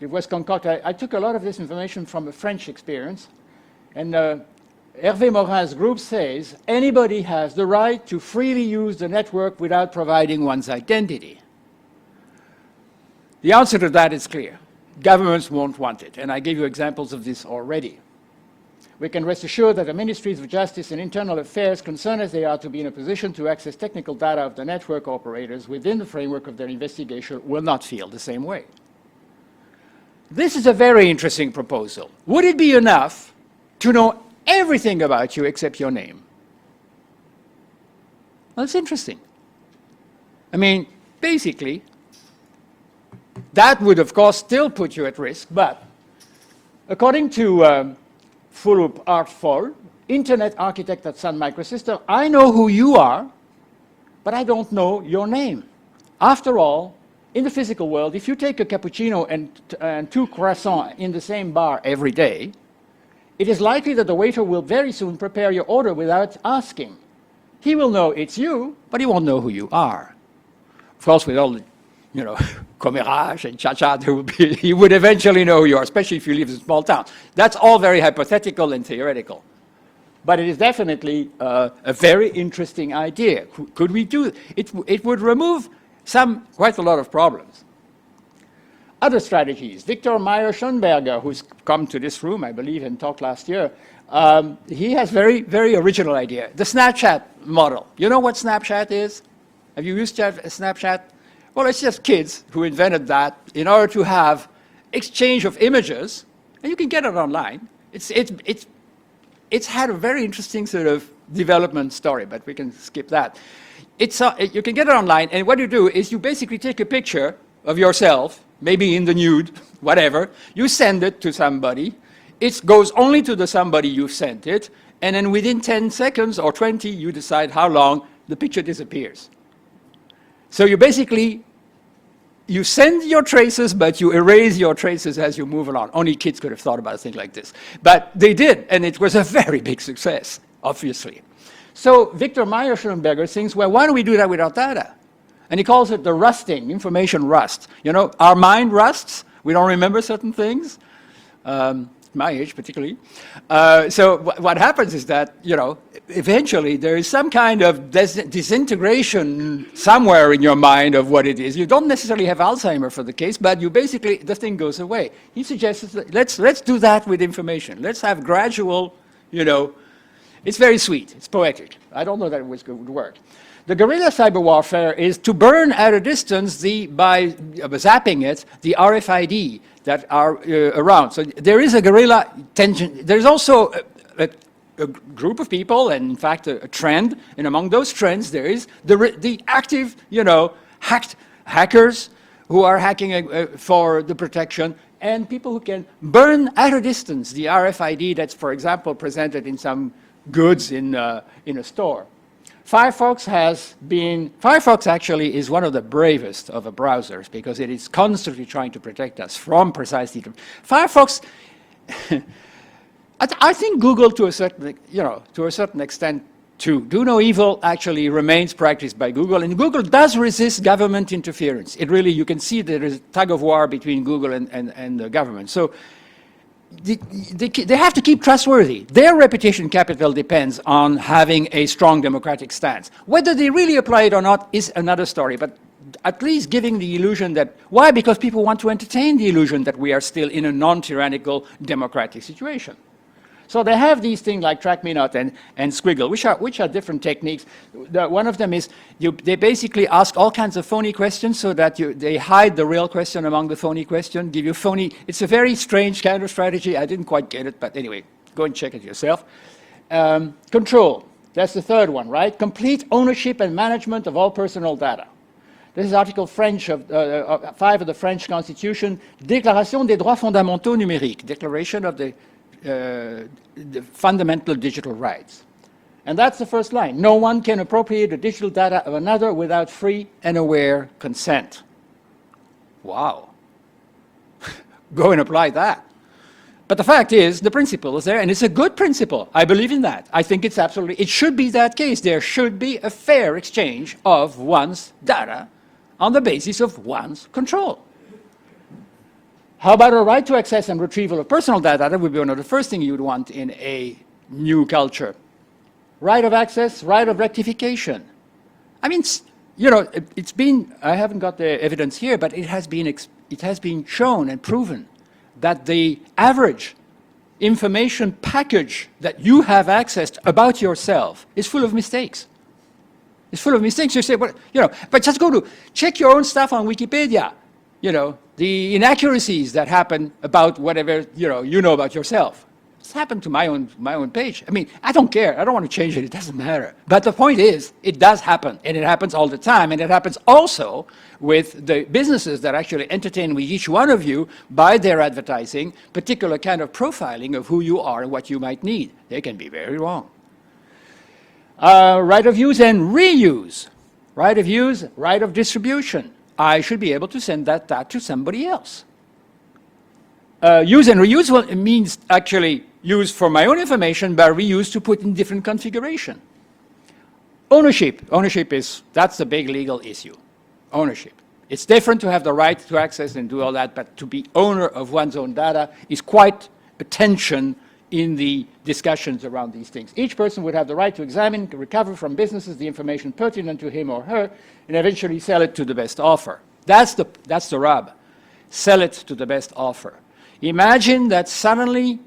A: It was concocted. I took a lot of this information from a French experience, and Hervé Morin's group says anybody has the right to freely use the network without providing one's identity. The answer to that is clear. Governments won't want it, and I gave you examples of this already. We can rest assured that the Ministries of Justice and Internal Affairs, concerned as they are to be in a position to access technical data of the network operators within the framework of their investigation, will not feel the same way. This is a very interesting proposal. Would it be enough to know everything about you except your name? Well, it's interesting. I mean, basically, that would, of course, still put you at risk, but according to Philip Artfol, internet architect at Sun Microsystems, I know who you are, but I don't know your name. After all, in the physical world, if you take a cappuccino and 2 croissants in the same bar every day, it is likely that the waiter will very soon prepare your order without asking. He will know it's you, but he won't know who you are. Of course, with all the, you know, commérage and cha-cha, he would eventually know who you are, especially if you live in a small town. That's all very hypothetical and theoretical. But it is definitely a very interesting idea. Could we do it? It would remove quite a lot of problems. Other strategies. Victor Meyer-Schönberger, who's come to this room, I believe, and talked last year, he has very original idea. The Snapchat model. You know what Snapchat is? Have you used Snapchat? Well, it's just kids who invented that in order to have exchange of images, and you can get it online. It's had a very interesting sort of development story, but we can skip that. You can get it online, and what you do is you basically take a picture of yourself, maybe in the nude, whatever. You send it to somebody. It goes only to the somebody you sent it, and then within 10 seconds or 20, you decide how long the picture disappears. So you send your traces, but you erase your traces as you move along. Only kids could have thought about a thing like this. But they did, and it was a very big success, obviously. So Victor Meyer-Schönberger thinks, well, why don't we do that with our data? And he calls it the rusting, information rust. You know, our mind rusts. We don't remember certain things. My age, particularly. So what happens is that, you know, eventually there is some kind of disintegration somewhere in your mind of what it is. You don't necessarily have Alzheimer's for the case, but you basically, the thing goes away. He suggests that let's do that with information. Let's have gradual, you know, it's very sweet. It's poetic. I don't know that it would work. The guerrilla cyber warfare is to burn at a distance by zapping it, the RFID that are around. So there is a guerrilla tension. There's also a group of people, and in fact a trend, and among those trends there is the active, you know, hackers who are hacking for the protection, and people who can burn at a distance the RFID that's, for example, presented in some goods in a store. Firefox actually is one of the bravest of the browsers because it is constantly trying to protect us from precisely. Firefox, I think Google to a certain extent too. Do no evil actually remains practiced by Google, and Google does resist government interference. It really, you can see there is a tug of war between Google and the government. So they have to keep trustworthy. Their reputation capital depends on having a strong democratic stance. Whether they really apply it or not is another story, but at least giving the illusion that, why? Because people want to entertain the illusion that we are still in a non-tyrannical democratic situation. So they have these things like track me not and squiggle, which are different techniques. One of them is they basically ask all kinds of phony questions so that they hide the real question among the phony question, give you phony. It's a very strange kind of strategy. I didn't quite get it, but anyway, go and check it yourself. Control, that's the third one, right? Complete ownership and management of all personal data. This is Article 5 of the French Constitution, Déclaration des droits fondamentaux numériques, Declaration of the fundamental digital rights. And that's the first line. No one can appropriate the digital data of another without free and aware consent. Wow. Go and apply that. But the fact is, the principle is there, and it's a good principle. I believe in that. I think it's absolutely, it should be that case. There should be a fair exchange of one's data on the basis of one's control. How about a right to access and retrieval of personal data? That would be one of the first things you would want in a new culture. Right of access, right of rectification. I mean, you know, it's been, I haven't got the evidence here, but it has been shown and proven that the average information package that you have accessed about yourself is full of mistakes. It's full of mistakes. You say, well, you know, but just go to check your own stuff on Wikipedia. You know, the inaccuracies that happen about whatever, you know about yourself. It's happened to my own page. I mean, I don't care. I don't want to change it. It doesn't matter. But the point is, it does happen, and it happens all the time, and it happens also with the businesses that actually entertain with each one of you by their advertising, particular kind of profiling of who you are and what you might need. They can be very wrong. Right of use and reuse. Right of use, right of distribution. I should be able to send that to somebody else. Use and reuse, well, it means actually use for my own information, but reuse to put in different configuration. Ownership. Ownership that's the big legal issue. Ownership. It's different to have the right to access and do all that, but to be owner of one's own data is quite a tension in the discussions around these things. Each person would have the right to examine, recover from businesses the information pertinent to him or her, and eventually sell it to the best offer. That's the rub. Sell it to the best offer. Imagine that suddenly,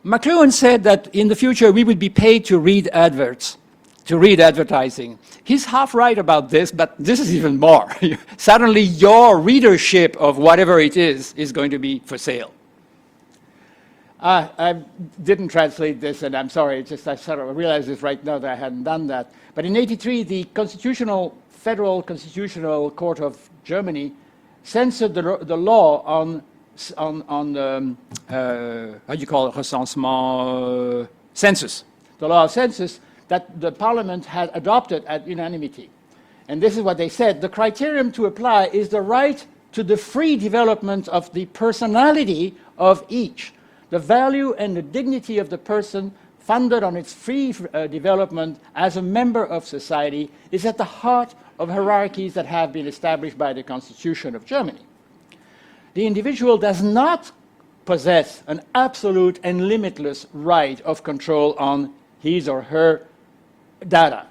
A: McLuhan said that in the future we would be paid to read adverts, to read advertising. He's half right about this, but this is even more. Suddenly your readership of whatever it is going to be for sale. I didn't translate this, and I'm sorry, it's just I sort of realized this right now that I hadn't done that. But in '83, the Federal Constitutional Court of Germany censored the law on how do you call it, recensement, census, the law of census that the Parliament had adopted at unanimity. And this is what they said: the criterion to apply is the right to the free development of the personality of each. The value and the dignity of the person, founded on its free development as a member of society, is at the heart of hierarchies that have been established by the Constitution of Germany. The individual does not possess an absolute and limitless right of control on his or her data.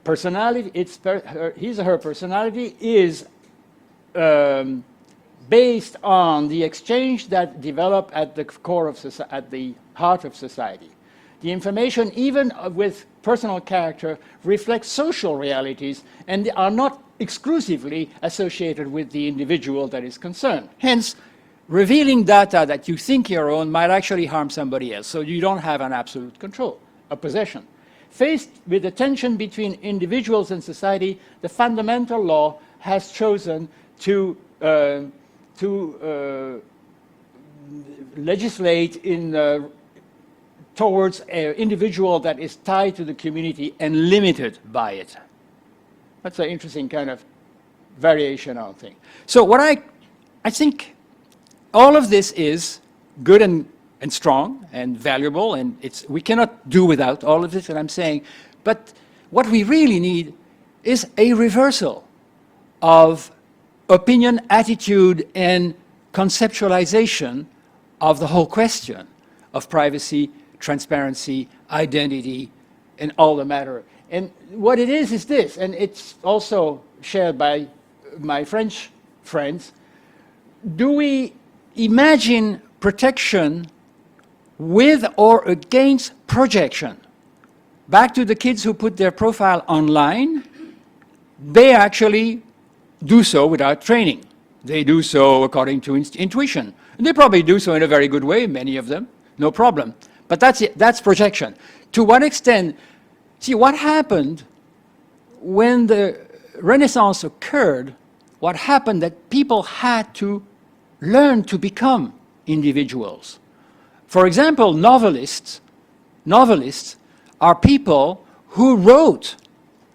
A: Personality, his or her personality is based on the exchange that develop at the core of at the heart of society. The information, even with personal character, reflects social realities and they are not exclusively associated with the individual that is concerned. Hence, revealing data that you think your own might actually harm somebody else, so you don't have an absolute control, a possession. Faced with the tension between individuals and society, the fundamental law has chosen to legislate towards an individual that is tied to the community and limited by it. That's an interesting kind of variation on thing. So what I think all of this is good and strong and valuable, and we cannot do without all of this that I'm saying, but what we really need is a reversal of opinion, attitude, and conceptualization of the whole question of privacy, transparency, identity, and all the matter. And what it is this, and it's also shared by my French friends. Do we imagine protection with or against projection? Back to the kids who put their profile online, they actually do so without training. They do so according to intuition. And they probably do so in a very good way, many of them, no problem. But that's projection. To what extent, see what happened when the Renaissance occurred, what happened that people had to learn to become individuals. For example, novelists are people who wrote,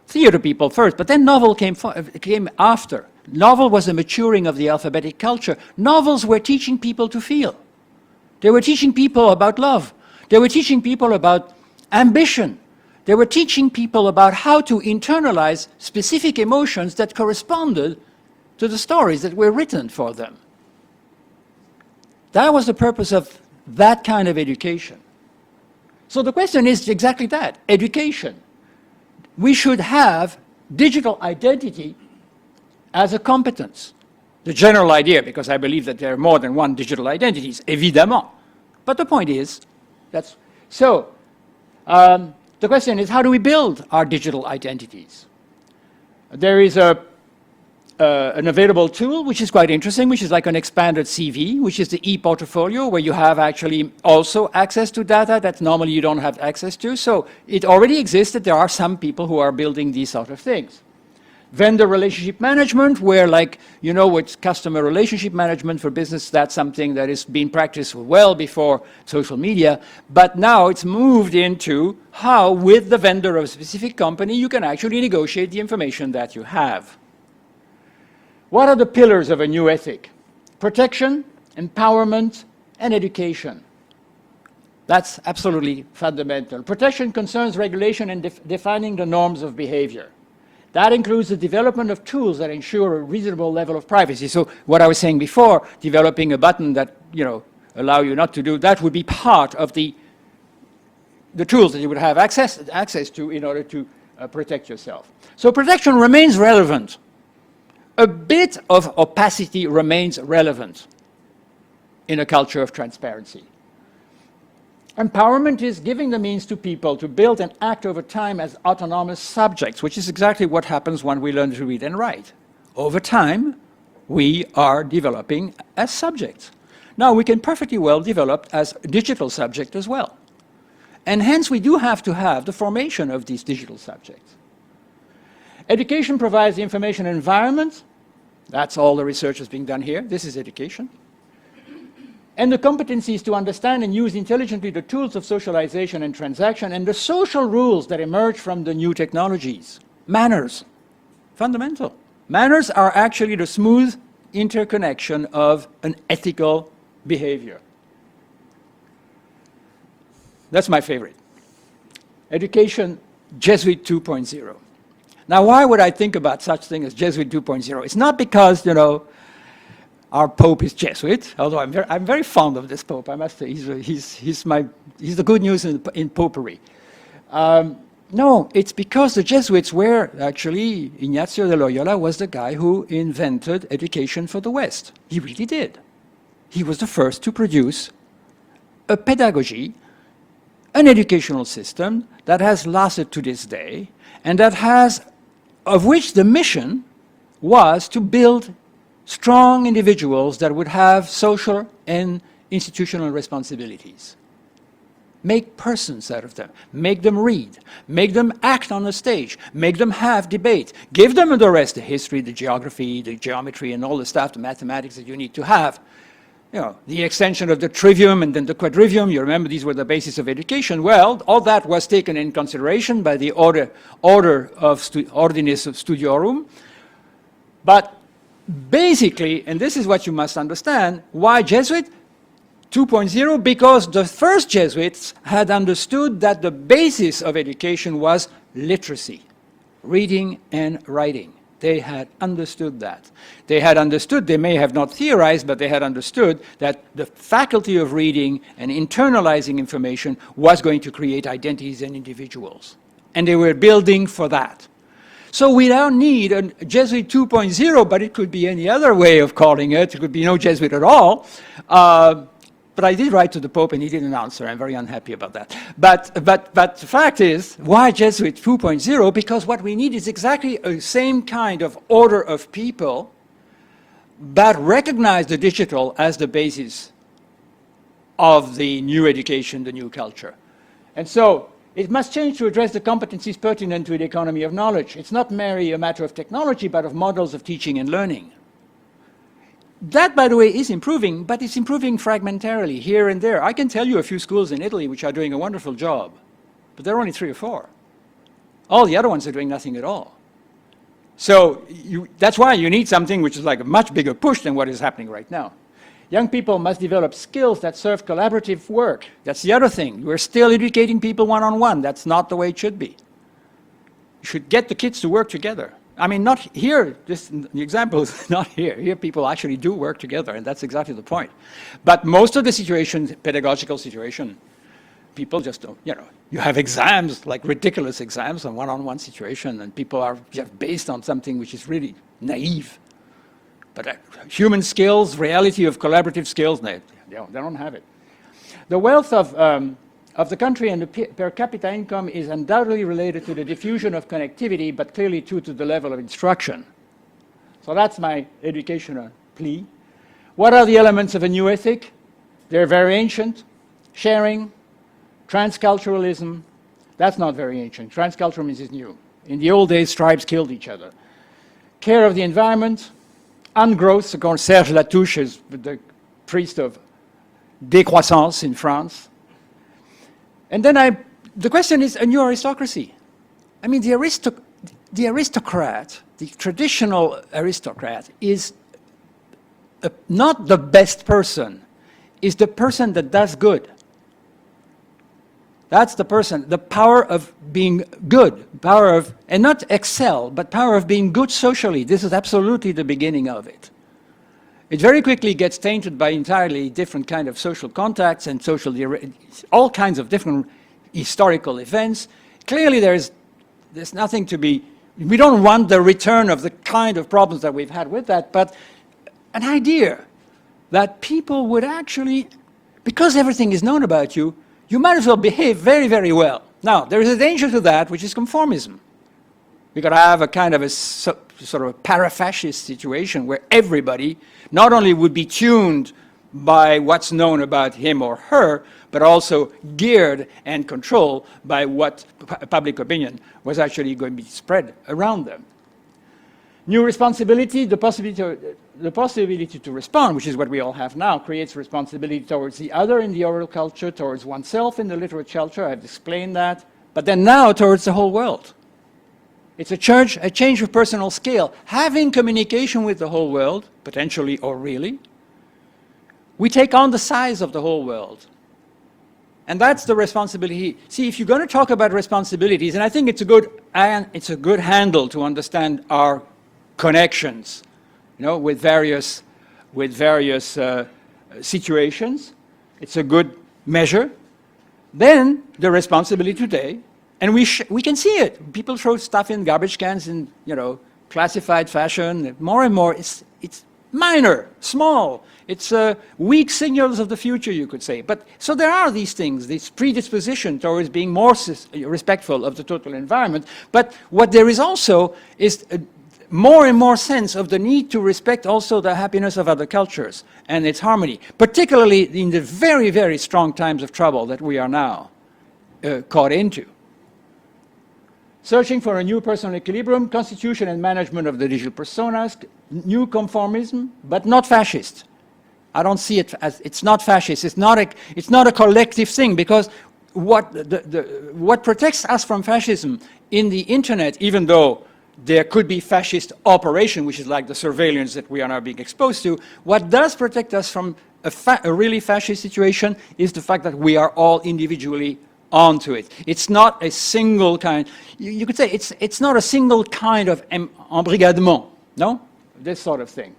A: theater people first, but then novel came after. Novel was a maturing of the alphabetic culture. Novels were teaching people to feel. They were teaching people about love. They were teaching people about ambition. They were teaching people about how to internalize specific emotions that corresponded to the stories that were written for them. That was the purpose of that kind of education. So the question is exactly that, education. We should have digital identity as a competence. The general idea, because I believe that there are more than one digital identities, évidemment. But the point is, the question is, how do we build our digital identities? There is an available tool, which is quite interesting, which is like an expanded CV, which is the e-portfolio, where you have actually also access to data that normally you don't have access to. So it already existed. There are some people who are building these sort of things. vendor relationship management, where, like, you know, with customer relationship management for business, that's something that is being practiced well before social media. But now it's moved into how, with the vendor of a specific company, you can actually negotiate the information that you have. What are the pillars of a new ethic? Protection, empowerment, and education. That's absolutely fundamental. Protection concerns regulation and defining the norms of behavior. That includes the development of tools that ensure a reasonable level of privacy. So what I was saying before, developing a button that, you know, allow you not to do, that would be part of the tools that you would have access to in order to protect yourself. So protection remains relevant. A bit of opacity remains relevant in a culture of transparency. Empowerment is giving the means to people to build and act over time as autonomous subjects, which is exactly what happens when we learn to read and write. Over time, we are developing as subjects. Now, we can perfectly well develop as a digital subject as well. And hence, we do have to have the formation of these digital subjects. Education provides the information environment. That's all the research that's being done here. This is education. And the competencies to understand and use intelligently the tools of socialization and transaction and the social rules that emerge from the new technologies. Manners, fundamental. Manners are actually the smooth interconnection of an ethical behavior. That's my favorite. Education, Jesuit 2.0. Now, why would I think about such thing as Jesuit 2.0? It's not because, you know, our Pope is Jesuit, although I'm very fond of this Pope. I must say, he's the good news in popery. No, it's because the Jesuits were actually, Ignacio de Loyola was the guy who invented education for the West. He really did. He was the first to produce a pedagogy, an educational system that has lasted to this day, and that has, of which the mission was to build strong individuals that would have social and institutional responsibilities. Make persons out of them. Make them read. Make them act on the stage. Make them have debate. Give them the rest, the history, the geography, the geometry, and all the stuff, the mathematics that you need to have. You know, the extension of the trivium and then the quadrivium. You remember these were the basis of education. Well, all that was taken in consideration by the order of Ordinis Studiorum. But basically, and this is what you must understand, why Jesuit 2.0? Because the first Jesuits had understood that the basis of education was literacy, reading and writing. They had understood that. They had understood, they may have not theorized, but they had understood that the faculty of reading and internalizing information was going to create identities and individuals. And they were building for that. So we now need a Jesuit 2.0, but it could be any other way of calling it. It could be no Jesuit at all. But I did write to the Pope, and he didn't answer. I'm very unhappy about that. But the fact is, why Jesuit 2.0? Because what we need is exactly the same kind of order of people that recognize the digital as the basis of the new education, the new culture. And so it must change to address the competencies pertinent to the economy of knowledge. It's not merely a matter of technology, but of models of teaching and learning. That, by the way, is improving, but it's improving fragmentarily here and there. I can tell you a few schools in Italy which are doing a wonderful job, but there are only 3 or 4. All the other ones are doing nothing at all. So that's why you need something which is like a much bigger push than what is happening right now. Young people must develop skills that serve collaborative work. That's the other thing. We're still educating people one-on-one. That's not the way it should be. You should get the kids to work together. I mean, not here, the example is not here. Here people actually do work together, and that's exactly the point. But most of the situations, pedagogical situation, people just don't, you know, you have exams, like ridiculous exams, a one-on-one situation, and people are just based on something which is really naive. But human skills, reality of collaborative skills, they don't have it. The wealth of the country and the per capita income is undoubtedly related to the diffusion of connectivity, but clearly too to the level of instruction. So that's my educational plea. What are the elements of a new ethic? They're very ancient. Sharing, transculturalism. That's not very ancient. Transculturalism is new. In the old days, tribes killed each other. care of the environment, ungrowth. According to Serge Latouche is the priest of décroissance in France. And then the question is a new aristocracy. I mean, the aristocrat, the traditional aristocrat, is not the best person, is the person that does good. That's the person, the power of being good, power of, and not excel, but power of being good socially. This is absolutely the beginning of it. It very quickly gets tainted by entirely different kind of social contacts and all kinds of different historical events. Clearly there's nothing to be, we don't want the return of the kind of problems that we've had with that, but an idea that people would actually, because everything is known about you, you might as well behave very, very well. Now, there is a danger to that, which is conformism. We've got to have a kind of a sort of a para-fascist situation where everybody not only would be tuned by what's known about him or her, but also geared and controlled by what public opinion was actually going to be spread around them. New responsibility, the possibility to respond, which is what we all have now, creates responsibility towards the other in the oral culture, towards oneself in the literate culture. I've explained that. But then now towards the whole world. It's a change of personal scale. Having communication with the whole world, potentially or really, we take on the size of the whole world. And that's the responsibility. See, if you're going to talk about responsibilities, and I think it's a good handle to understand our connections, you know, with various situations. It's a good measure. Then the responsibility today, and we can see it. People throw stuff in garbage cans in, you know, classified fashion. More and more, it's minor, small. It's weak signals of the future, you could say. But so there are these things, this predisposition towards being more respectful of the total environment. But what there is also is more and more sense of the need to respect also the happiness of other cultures and its harmony, particularly in the very, very strong times of trouble that we are now caught into. Searching for a new personal equilibrium, constitution and management of the digital personas, new conformism, but not fascist. I don't see it as, it's not fascist, it's not a collective thing, because what protects us from fascism in the internet, even though there could be fascist operation, which is like the surveillance that we are now being exposed to, what does protect us from a really fascist situation is the fact that we are all individually onto it. It's not a single kind, you could say it's not a single kind of embrigadement, no? This sort of thing.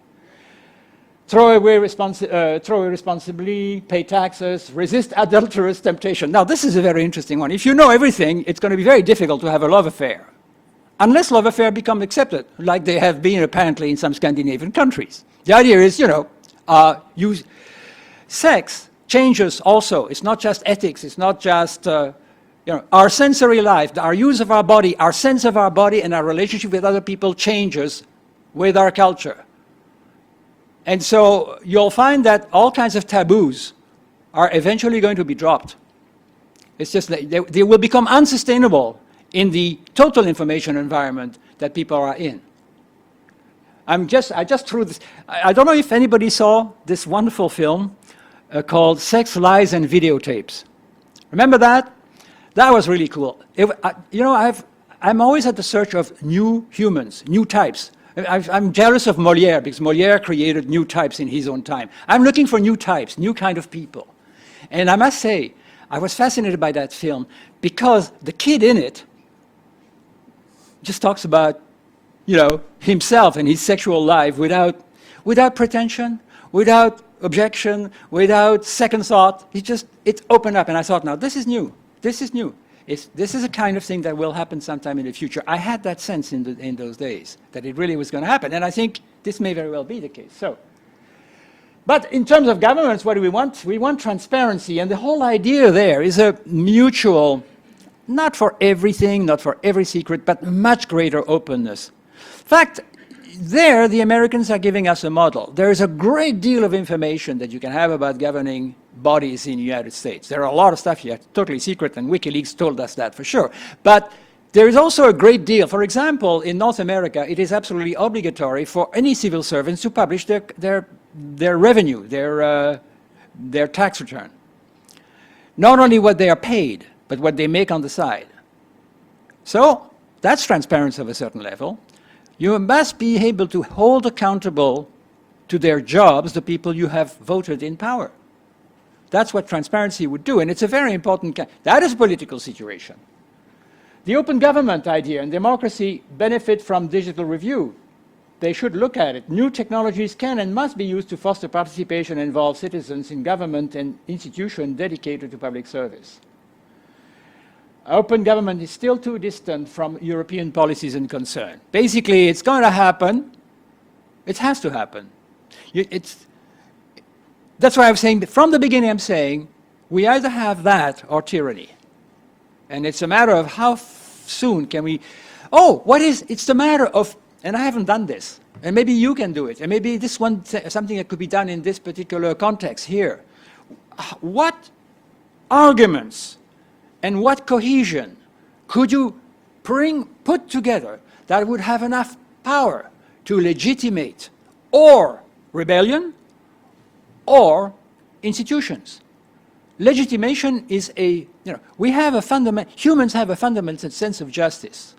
A: Throw away responsibly, pay taxes, resist adulterous temptation. Now this is a very interesting one. If you know everything, it's going to be very difficult to have a love affair. Unless love affairs become accepted, like they have been apparently in some Scandinavian countries. The idea is, you know, sex changes also. It's not just ethics. It's not just, you know, our sensory life, our use of our body, our sense of our body and our relationship with other people changes with our culture. And so you'll find that all kinds of taboos are eventually going to be dropped. It's just that they will become unsustainable in the total information environment that people are in. I just threw this. I don't know if anybody saw this wonderful film called Sex, Lies, and Videotapes. Remember that? That was really cool. You know, I'm always at the search of new humans, new types. I'm jealous of Molière, because Molière created new types in his own time. I'm looking for new types, new kind of people. And I must say, I was fascinated by that film because the kid in it just talks about, you know, himself and his sexual life without pretension, without objection, without second thought. It's opened up, and I thought, now this is new. This is new. This is a kind of thing that will happen sometime in the future. I had that sense in those days that it really was going to happen, and I think this may very well be the case. So, but in terms of governments, what do we want? We want transparency, and the whole idea there is a mutual, not for everything, not for every secret, but much greater openness. In fact, there the Americans are giving us a model. There is a great deal of information that you can have about governing bodies in the United States. There are a lot of stuff here, totally secret, and WikiLeaks told us that for sure. But There is also a great deal. For example, in North America, it is absolutely obligatory for any civil servants to publish their revenue, their tax return. Not only what they are paid, but what they make on the side. So that's transparency of a certain level. You must be able to hold accountable to their jobs the people you have voted in power. That's what transparency would do, and it's a very important. That is a political situation. The open government idea and democracy benefit from digital review. They should look at it. New technologies can and must be used to foster participation and involve citizens in government and institutions dedicated to public service. Open government is still too distant from European policies and concern. Basically, it's going to happen. It has to happen. That's why I'm saying, from the beginning I'm saying, we either have that or tyranny. And it's a matter of how soon can we... It's the matter of, and I haven't done this, and maybe you can do it, and maybe this one, something that could be done in this particular context here. What arguments and what cohesion could you put together that would have enough power to legitimate or rebellion or institutions? Legitimation is humans have a fundamental sense of justice.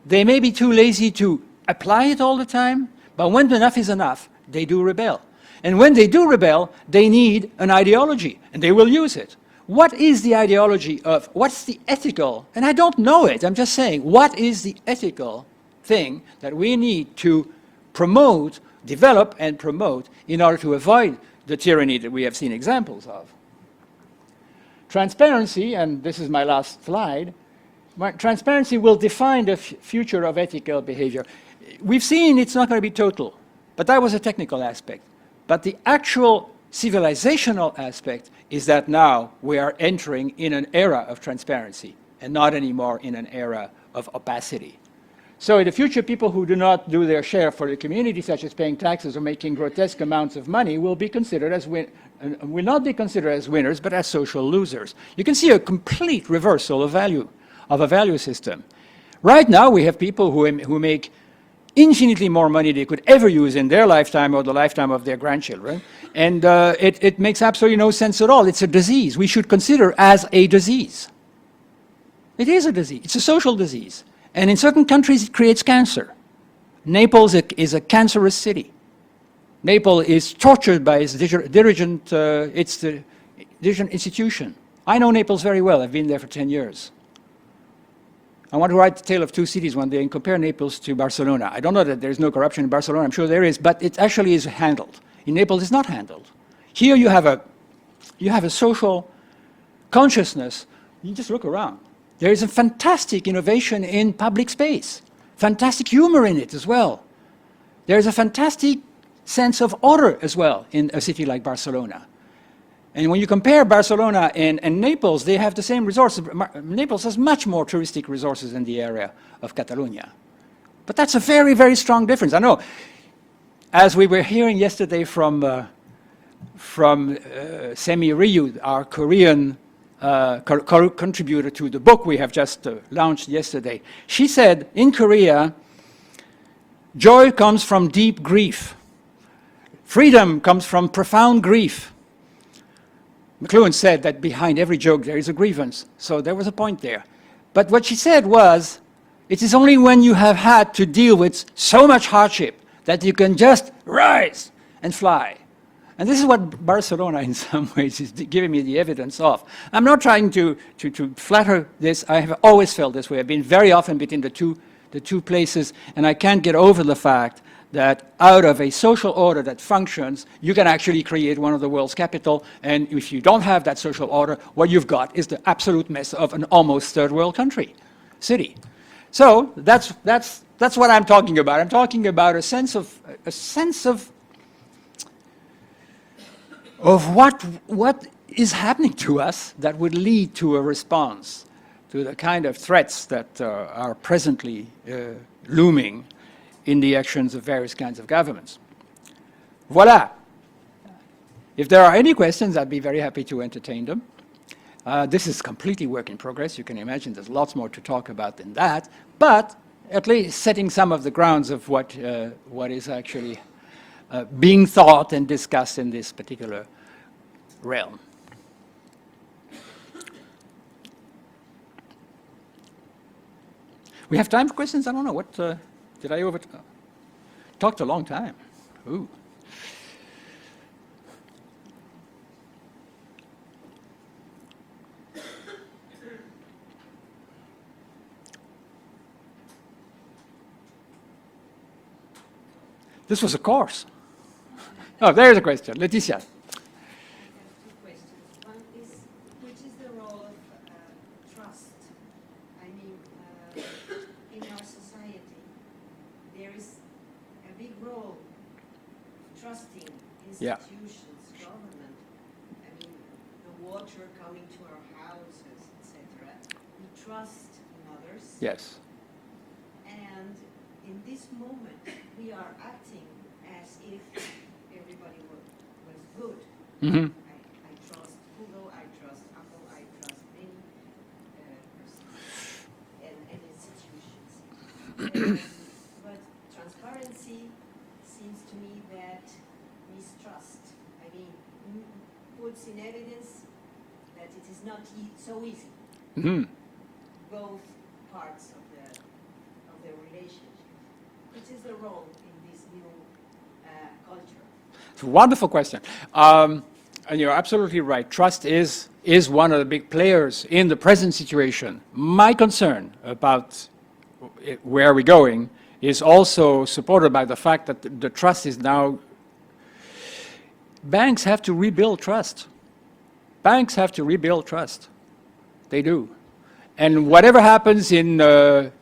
A: They may be too lazy to apply it all the time, but when enough is enough, they do rebel. And when they do rebel, they need an ideology, and they will use it. What is the ideology of, what's the ethical, and I don't know it, I'm just saying, what is the ethical thing that we need to promote, develop and promote in order to avoid the tyranny that we have seen examples of? Transparency, and this is my last slide, transparency will define the future of ethical behavior. We've seen it's not going to be total, but that was a technical aspect. But the actual civilizational aspect is that now we are entering in an era of transparency and not anymore in an era of opacity. So in the future, people who do not do their share for the community, such as paying taxes or making grotesque amounts of money, will be considered as will not be considered as winners, but as social losers. You can see a complete reversal of a value system. Right now, we have people who make infinitely more money they could ever use in their lifetime or the lifetime of their grandchildren, and it makes absolutely no sense at all. It's a disease we should consider as a disease. It is a disease. It's a social disease. And in certain countries, it creates cancer. Naples is a cancerous city. Naples is tortured by its dirigent institution. I know Naples very well. I've been there for 10 years. I want to write the tale of two cities one day and compare Naples to Barcelona. I don't know that there's no corruption in Barcelona. I'm sure there is, but it actually is handled. In Naples, it's not handled. Here you have a social consciousness. You just look around. There is a fantastic innovation in public space, fantastic humor in it as well. There is a fantastic sense of order as well in a city like Barcelona. And when you compare Barcelona and Naples, they have the same resources. Naples has much more touristic resources in the area of Catalonia. But that's a very, very strong difference. I know, as we were hearing yesterday from Semi Ryu, our Korean contributor to the book we have just launched yesterday. She said, in Korea, joy comes from deep grief. Freedom comes from profound grief. McLuhan said that behind every joke there is a grievance. So there was a point there. But what she said was, it is only when you have had to deal with so much hardship that you can just rise and fly. And this is what Barcelona, in some ways, is giving me the evidence of. I'm not trying to flatter this. I have always felt this way. I've been very often between the two places, and I can't get over the fact that out of a social order that functions, you can actually create one of the world's capital. And if you don't have that social order, what you've got is the absolute mess of an almost third world city. So that's what I'm talking about. I'm talking about a sense of what is happening to us that would lead to a response to the kind of threats that are presently looming in the actions of various kinds of governments. Voila. If there are any questions, I'd be very happy to entertain them. This is completely work in progress. You can imagine there's lots more to talk about than that, but at least setting some of the grounds of what is actually being thought and discussed in this particular realm. We have time for questions? I don't know. What did I talked a long time. Ooh. This was a course. Oh, there's a question. Laetitia.
B: I have two questions. One is, which is the role of trust? I mean, in our society, there is a big role of trusting institutions, government. I mean, the water coming to our houses, etc. We trust in others.
A: Yes.
B: And in this moment, we are acting as if everybody was good.
A: Mm-hmm.
B: I trust Google, I trust Apple, I trust many persons and institutions. But transparency seems to me that mistrust. I mean, puts in evidence that it is not so easy.
A: Mm-hmm.
B: Both parts of the relationship. Which is the role in this new culture?
A: It's a wonderful question. And you're absolutely right. Trust is one of the big players in the present situation. My concern about where we're going is also supported by the fact that the trust is now... Banks have to rebuild trust. Banks have to rebuild trust. They do. And whatever happens in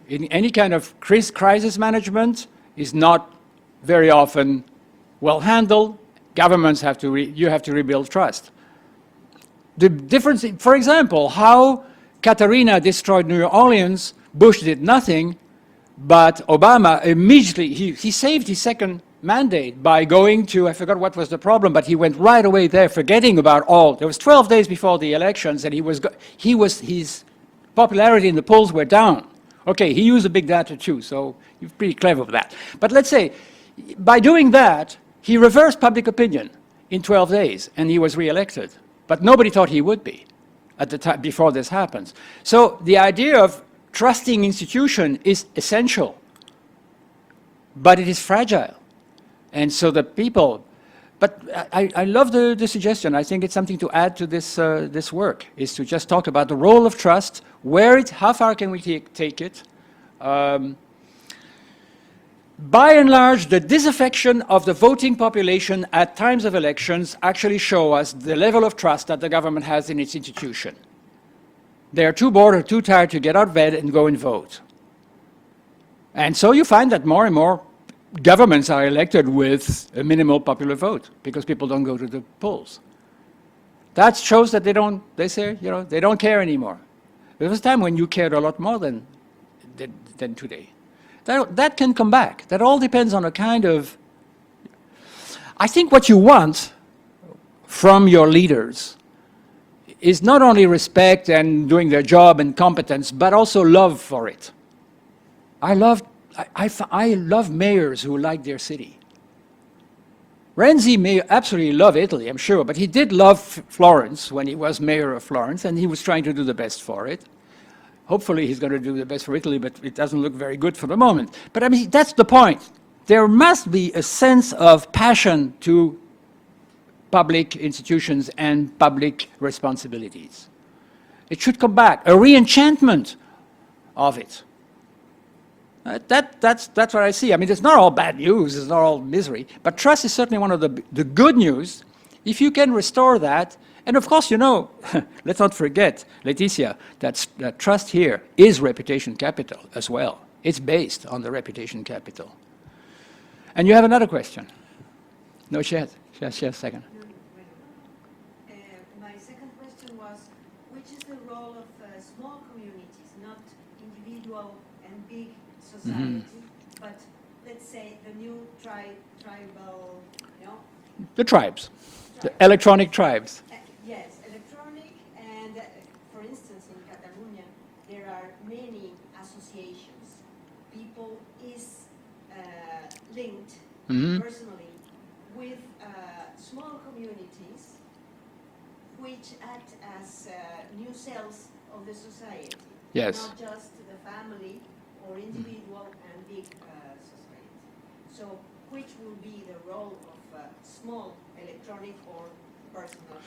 A: any kind of crisis management is not very often well handled. Governments have to, you have to rebuild trust. The difference, for example, how Katrina destroyed New Orleans, Bush did nothing, but Obama immediately, he saved his second mandate by going to, I forgot what was the problem, but he went right away there, forgetting about all. There was 12 days before the elections, and his popularity in the polls were down. Okay, he used the big data too, so he's pretty clever with that. But let's say, by doing that, he reversed public opinion in 12 days, and he was re-elected. But nobody thought he would be at the time before this happens. So the idea of trusting institution is essential, but it is fragile. And so the people, but I love the suggestion. I think it's something to add to this, this work, is to just talk about the role of trust, how far can we take it? By and large, the disaffection of the voting population at times of elections actually show us the level of trust that the government has in its institution. They are too bored or too tired to get out of bed and go and vote. And so you find that more and more governments are elected with a minimal popular vote because people don't go to the polls. That shows that they don't care anymore. There was a time when you cared a lot more than today. That can come back. That all depends on a kind of... I think what you want from your leaders is not only respect and doing their job and competence, but also love for it. I love mayors who like their city. Renzi may absolutely love Italy, I'm sure, but he did love Florence when he was mayor of Florence, and he was trying to do the best for it. Hopefully he's going to do the best for Italy, but it doesn't look very good for the moment. But I mean, that's the point. There must be a sense of passion to public institutions and public responsibilities. It should come back, a re-enchantment of it. That's what I see. I mean, it's not all bad news, it's not all misery, but trust is certainly one of the good news. If you can restore that, and of course, you know, let's not forget, Laetitia, that trust here is reputation capital as well. It's based on the reputation capital. And you have another question? No, she has a second.
B: My second question was, which is the role of small communities, not individual and big society, but let's say the new tribal, you know?
A: The tribes, the electronic tribes.
B: Yes, electronic and are many associations. People is linked personally with small communities which act as new cells of the society.
A: Yes.
B: Not just the family or individual and big society. So which will be the role of small electronic or personal?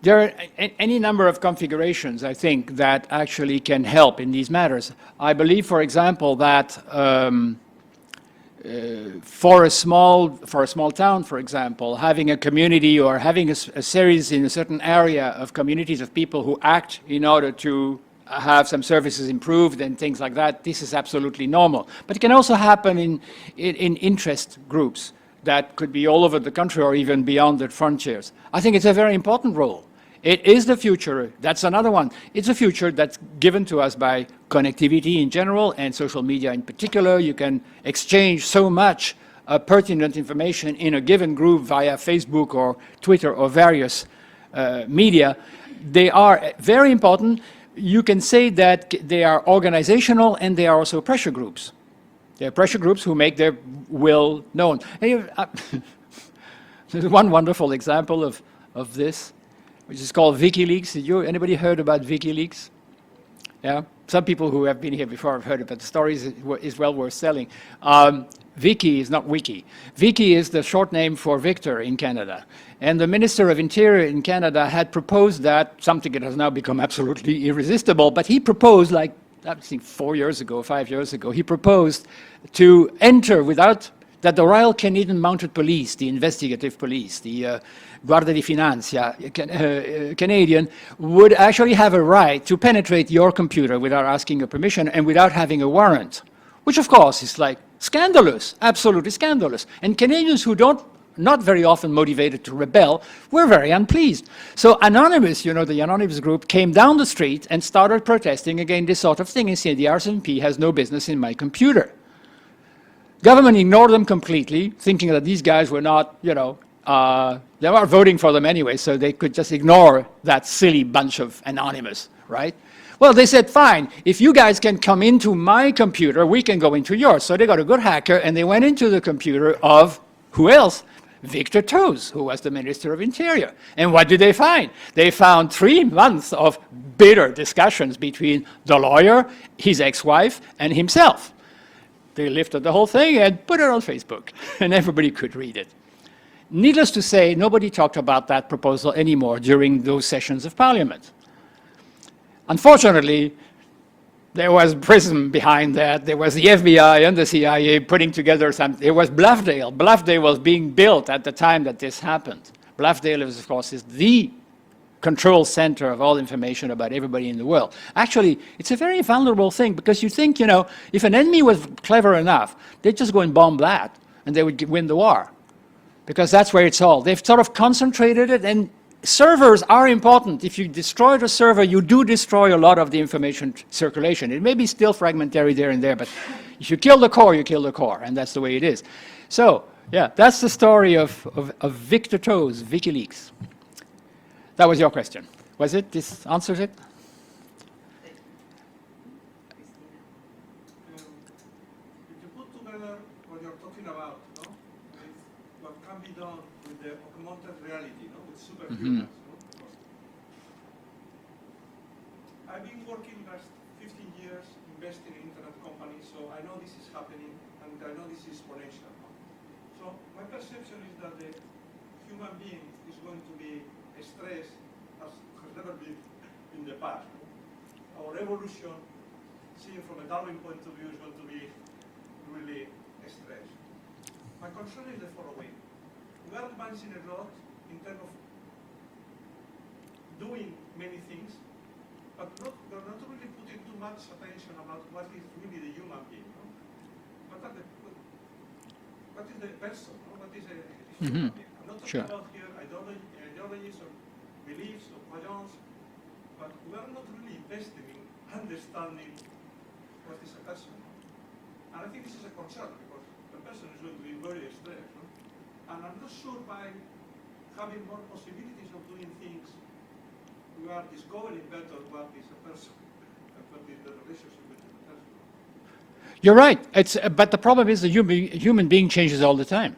A: There are any number of configurations, I think, that actually can help in these matters. I believe, for example, that for a small town, for example, having a community or having a series in a certain area of communities of people who act in order to have some services improved and things like that, this is absolutely normal. But it can also happen in interest groups that could be all over the country or even beyond the frontiers. I think it's a very important role. It is the future. That's another one. It's a future that's given to us by connectivity in general and social media in particular. You can exchange so much pertinent information in a given group via Facebook or Twitter or various media. They are very important. You can say that they are organizational and they are also pressure groups. They are pressure groups who make their will known. There's one wonderful example of this, which is called WikiLeaks. Anybody heard about WikiLeaks? Yeah, some people who have been here before have heard about the stories. Is well worth telling. Wiki is not wiki. Wiki is the short name for Victor in Canada. And the Minister of Interior in Canada had proposed that, something that has now become absolutely irresistible, but he proposed, like, I think 4 years ago, 5 years ago, he proposed to enter without that the Royal Canadian Mounted Police, the investigative police, the Guardia di Finanza, Canadian, would actually have a right to penetrate your computer without asking your permission and without having a warrant, which of course is like scandalous, absolutely scandalous. And Canadians who not very often motivated to rebel, were very unpleased. So Anonymous, the Anonymous group, came down the street and started protesting against this sort of thing and said, the RCMP has no business in my computer. Government ignored them completely, thinking that these guys were not, they were voting for them anyway, so they could just ignore that silly bunch of Anonymous, right? Well, they said, fine, if you guys can come into my computer, we can go into yours. So they got a good hacker, and they went into the computer of, who else? Victor Toews, who was the Minister of Interior. And what did they find? They found 3 months of bitter discussions between the lawyer, his ex-wife, and himself. They lifted the whole thing and put it on Facebook, and everybody could read it. Needless to say, nobody talked about that proposal anymore during those sessions of Parliament. Unfortunately, there was PRISM behind that. There was the FBI and the CIA putting together something. There was Bluffdale. Bluffdale was being built at the time that this happened. Bluffdale, of course, is the control center of all information about everybody in the world. Actually, it's a very vulnerable thing because you think, if an enemy was clever enough, they'd just go and bomb that and they would win the war. Because that's where it's all. They've sort of concentrated it, and servers are important. If you destroy the server, you do destroy a lot of the information circulation. It may be still fragmentary there and there, but if you kill the core, you kill the core, and that's the way it is. So, yeah, that's the story of Victor Toews, WikiLeaks. That was your question. Was it? This answers it?
C: If you put together what you're talking about, with what can be done with the augmented reality, with superhumans. I've been working the last 15 years investing in internet companies, so I know this is happening and I know this is exponential. So my perception is that the human being is going to be stressed as has never been in the past. Our evolution, seen from a Darwin point of view, is going to be really stressed. My concern is the following. We are advancing a lot in terms of doing many things, but we're not really putting too much attention about what is really the human being. What is the person? What is a human being? I'm not talking about here ideologies or beliefs or croyance, but we are not really investing in understanding what is a person. And I think this is a concern because the person is going to be very stressed. And I'm not sure by having more possibilities of doing things, we are discovering better what is a person but in the relationship with the person.
A: You're right. But the problem is the human being changes all the time.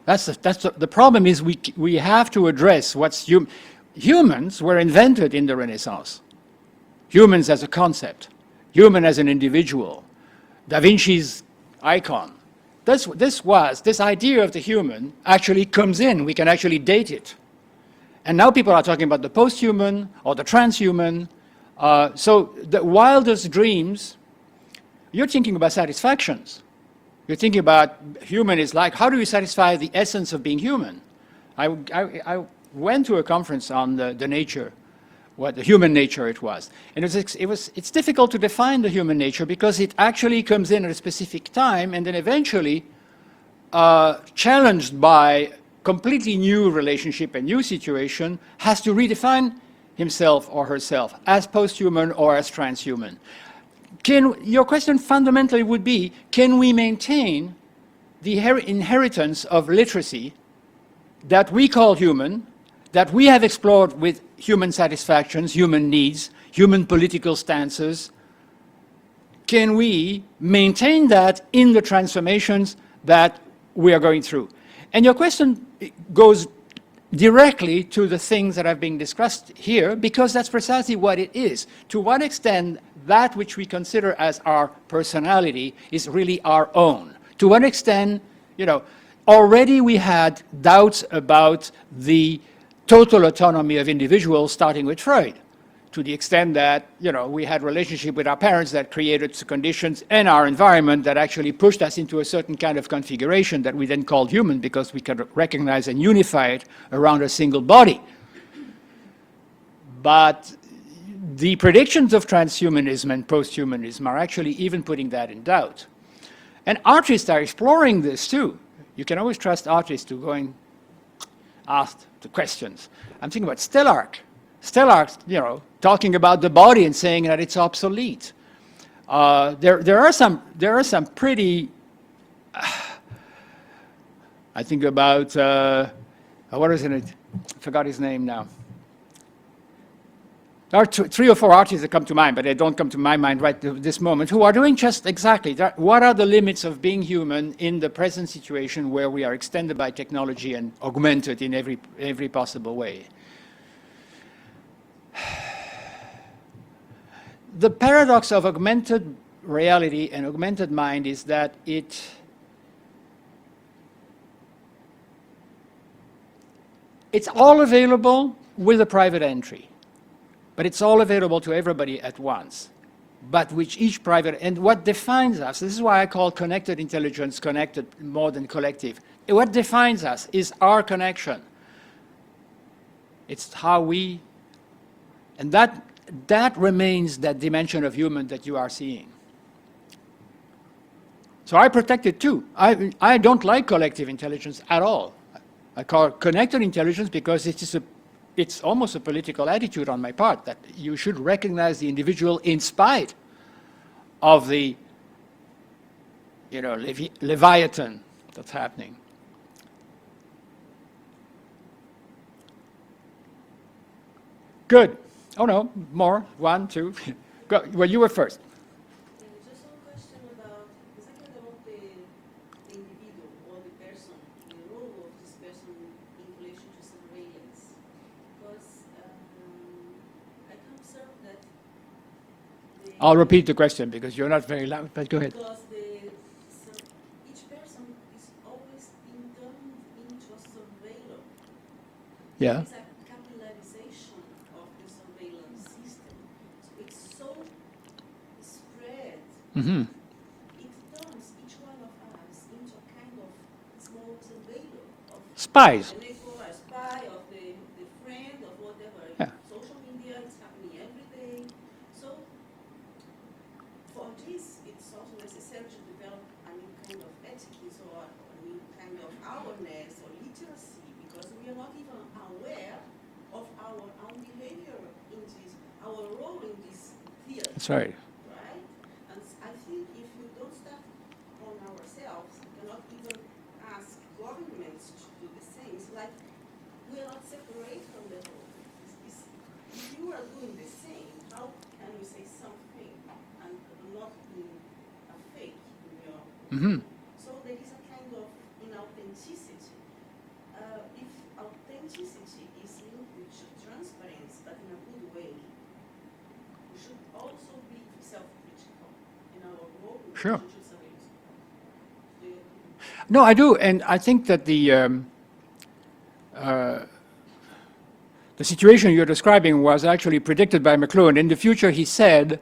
A: The problem is we have to address what's humans were invented in the Renaissance. Humans as a concept, human as an individual, Da Vinci's icon. This idea of the human actually comes in. We can actually date it. And now people are talking about the post-human or the transhuman. So the wildest dreams, you're thinking about satisfactions. You're thinking about human is like, how do you satisfy the essence of being human? I went to a conference on the nature, what the human nature it was. And it's difficult to define the human nature because it actually comes in at a specific time and then eventually challenged by completely new relationship and new situation, has to redefine himself or herself as post-human or as transhuman. Your question fundamentally would be, can we maintain the inheritance of literacy that we call human, that we have explored with human satisfactions, human needs, human political stances? Can we maintain that in the transformations that we are going through? And your question goes directly to the things that have been discussed here, because that's precisely what it is. To what extent that which we consider as our personality is really our own? To what extent, already we had doubts about the total autonomy of individuals, starting with Freud, to the extent that, we had relationship with our parents that created conditions and our environment that actually pushed us into a certain kind of configuration that we then called human because we could recognize and unify it around a single body. But the predictions of transhumanism and posthumanism are actually even putting that in doubt. And artists are exploring this too. You can always trust artists to go and ask the questions. I'm thinking about Stellark. Stellark, talking about the body and saying that it's obsolete. There are some pretty. I think about what is it? I forgot his name now. There are three or four artists that come to mind, but they don't come to my mind right this moment, who are doing just exactly that. What are the limits of being human in the present situation where we are extended by technology and augmented in every possible way? The paradox of augmented reality and augmented mind is that it's all available with a private entry, but it's all available to everybody at once. But which each private, and what defines us, this is why I call connected intelligence connected more than collective. What defines us is our connection. It's how we, and that remains that dimension of human that you are seeing. So I protect it too. I don't like collective intelligence at all. I call it connected intelligence because it's almost a political attitude on my part that you should recognize the individual in spite of the, Leviathan that's happening. Good. Oh no, more. One, two. Go. Well, you were first.
D: Just one question about exactly about the individual or the person, the role of this person in relation to surveillance. Because I can observe that
A: I'll repeat the question because you're not very loud, but go ahead.
D: Because each person is always being turned into a surveiller.
A: Yeah.
D: It's a capitalization of the surveillance system. So it's so spread.
A: Mm-hmm.
D: It turns each one of us into a kind of small surveyor of
A: Spies.
D: a network, a spy of the friend of whatever.
A: Yeah.
D: Social media is happening every day. So for this, it's also necessary to develop a new kind of ethics or a new kind of awareness or literacy, because we are not even aware of our own behavior in this, our role in this field.
A: That's right.
D: Right? And I think if you don't start on ourselves, you cannot even ask governments to do the same. It's like we are not separate from the whole. If you are doing the same, how can you say something
A: Mm-hmm.
D: So there is a kind of inauthenticity. If authenticity is linked with transparency, but in a good way, we should also be self-critical in our role in
A: Sure.
D: Decentralization. Do you agree?
A: No, I do, and I think that the situation you're describing was actually predicted by McLuhan. In the future, he said,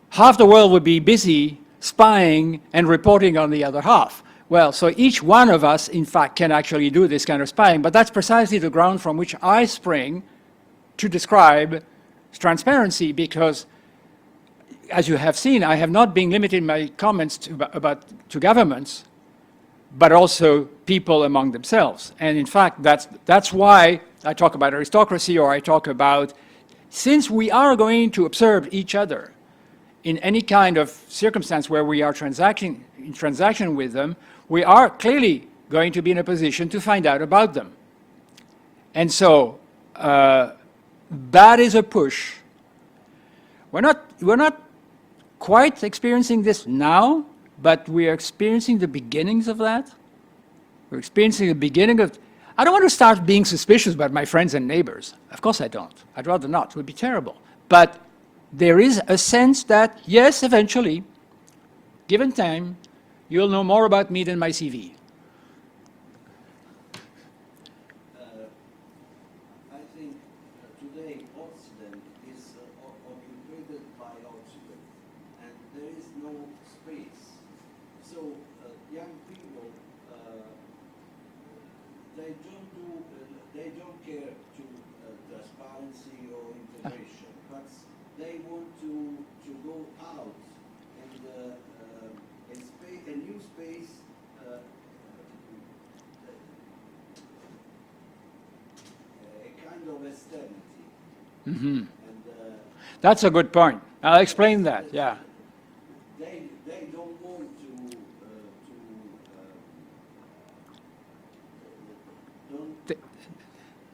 A: half the world would be busy spying and reporting on the other half. Well, so each one of us, in fact, can actually do this kind of spying, but that's precisely the ground from which I spring to describe transparency, because, as you have seen, I have not been limiting my comments to governments, but also people among themselves. And in fact, that's why I talk about aristocracy, or I talk about, since we are going to observe each other in any kind of circumstance where we are in transaction with them, we are clearly going to be in a position to find out about them. And so that is a push. We're not quite experiencing this now, but we are experiencing the beginnings of that. We're experiencing the beginning of... I don't want to start being suspicious about my friends and neighbors. Of course I don't. I'd rather not. It would be terrible. But there is a sense that, yes, eventually, given time, you'll know more about me than my CV.
E: I think today Occident is occupied by Occident, and there is no space. So young people, they don't care to transparency or integration, but they want to go out and a new space. A kind of externity.
A: Mm-hmm.
E: And
A: That's a good point. I'll explain that, yeah.
E: they don't want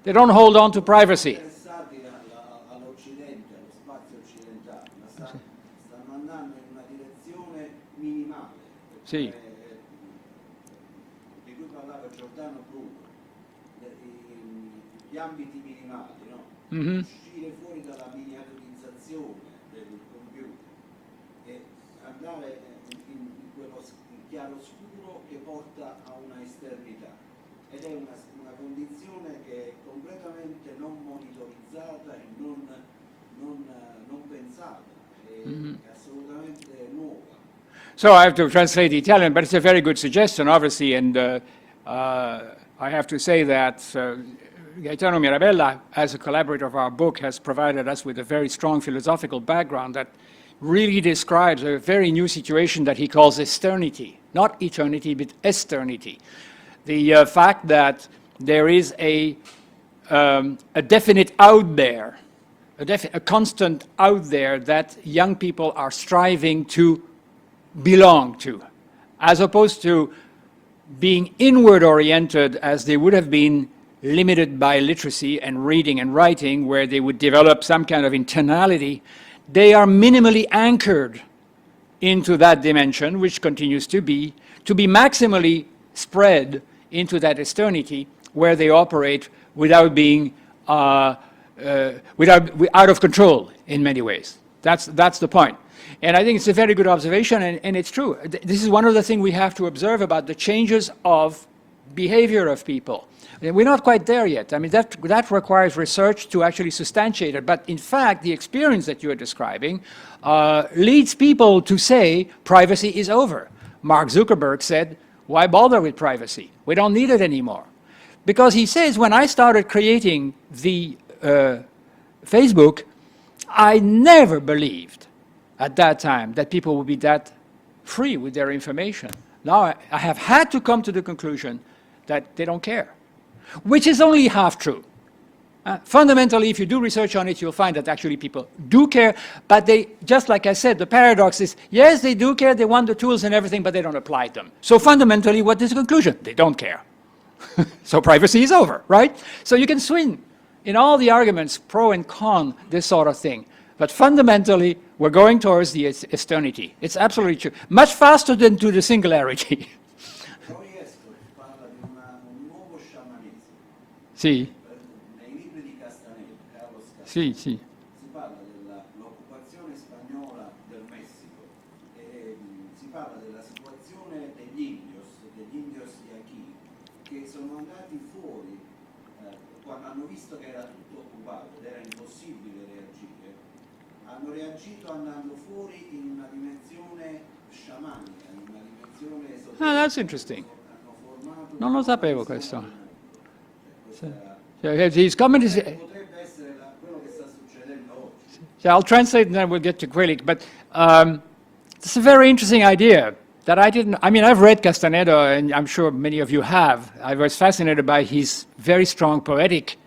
A: They don't hold on to privacy.
E: interessati all'Occidente, allo spazio occidentale, ma stanno andando in una direzione minimale.
A: Sì.
E: Di cui parlava Giordano Bruno, gli ambiti minimali, no?
A: Mm-hmm.
E: Uscire fuori dalla miniaturizzazione del computer e andare in quello chiaroscuro che porta a una esternità. Ed è una condizione che è completamente non monitorizzata e non pensata, è assolutamente nuova.
A: So I have to translate the Italian, but it's a very good suggestion, obviously, and I have to say that Gaetano Mirabella, as a collaborator of our book, has provided us with a very strong philosophical background that really describes a very new situation that he calls esternity. Not eternity, but esternity. The fact that there is a definite out there, a constant out there that young people are striving to belong to, as opposed to being inward-oriented as they would have been limited by literacy and reading and writing, where they would develop some kind of internality. They are minimally anchored into that dimension, which continues to be maximally spread into that externity, where they operate without being out of control in many ways. That's the point. And I think it's a very good observation, and it's true. This is one of the things we have to observe about the changes of behavior of people. And we're not quite there yet. I mean, that requires research to actually substantiate it. But in fact, the experience that you're describing leads people to say privacy is over. Mark Zuckerberg said, why bother with privacy? We don't need it anymore. Because he says, when I started creating the Facebook, I never believed at that time that people would be that free with their information. Now I have had to come to the conclusion that they don't care, which is only half true. Fundamentally, if you do research on it, you'll find that actually people do care, but they, just like I said, the paradox is, yes, they do care, they want the tools and everything, but they don't apply them. So fundamentally, what is the conclusion? They don't care. So privacy is over, right? So you can swing in all the arguments, pro and con, this sort of thing. But fundamentally, we're going towards the eternity. It's absolutely true. Much faster than to the singularity.
E: Parla di un nuovo sciamanesimo.
A: Sì,
E: Nei libri di Castaneda, Carlos Castaneda,
A: sì, sì.
E: si parla dell'occupazione spagnola del Messico e si parla della situazione degli indios di aquí, che sono andati fuori quando hanno visto che era tutto occupato ed era impossibile reagire, hanno reagito andando fuori in una dimensione sciamanica, in una dimensione esoterica.
A: Ah, that's interesting.
E: Hanno formato
A: Non lo sapevo
E: una
A: questo.
E: questa
A: He's coming to...
E: potrebbe essere quello che sta succedendo oggi.
A: So I'll translate and then we'll get to Quilic. But it's a very interesting idea that I didn't... I mean, I've read Castaneda, and I'm sure many of you have. I was fascinated by his very strong poetic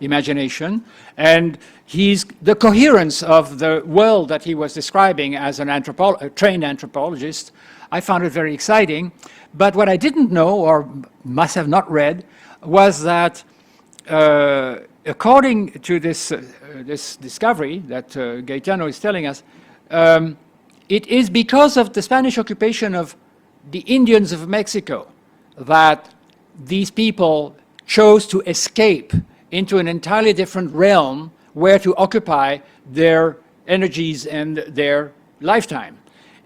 A: imagination and the coherence of the world that he was describing as a trained anthropologist. I found it very exciting. But what I didn't know, or must have not read, was that according to this discovery that Gaetano is telling us, it is because of the Spanish occupation of the Indians of Mexico that these people chose to escape into an entirely different realm where to occupy their energies and their lifetime.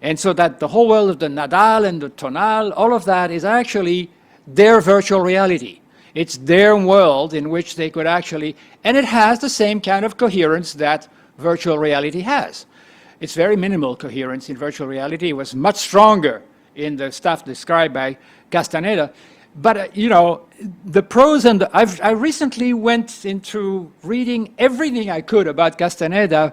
A: And so that the whole world of the Nadal and the Tonal, all of that is actually their virtual reality. It's their world in which they could actually, and it has the same kind of coherence that virtual reality has. It's very minimal coherence in virtual reality. It was much stronger in the stuff described by Castaneda. But, you know, the pros and I recently went into reading everything I could about Castaneda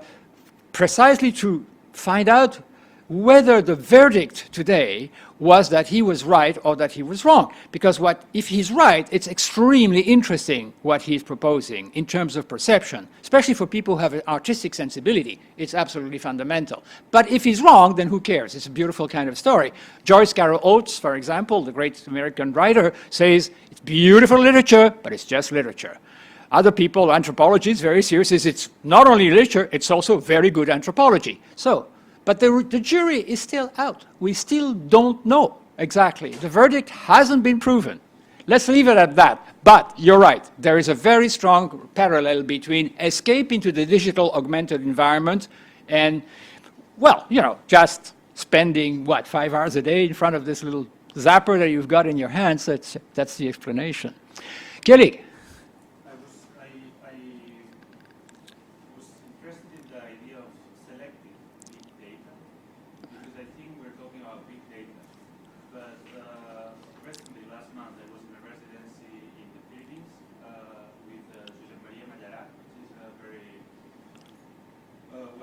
A: precisely to find out whether the verdict today was that he was right or that he was wrong. Because if he's right, it's extremely interesting what he's proposing in terms of perception, especially for people who have an artistic sensibility. It's absolutely fundamental. But if he's wrong, then who cares? It's a beautiful kind of story. Joyce Carol Oates, for example, the great American writer, says it's beautiful literature, but it's just literature. Other people, anthropologists, very serious, says it's not only literature, it's also very good anthropology. But the jury is still out. We still don't know exactly. The verdict hasn't been proven. Let's leave it at that. But you're right. There is a very strong parallel between escape into the digital augmented environment and, well, you know, just spending, 5 hours a day in front of this little zapper that you've got in your hands. That's the explanation. Kelly.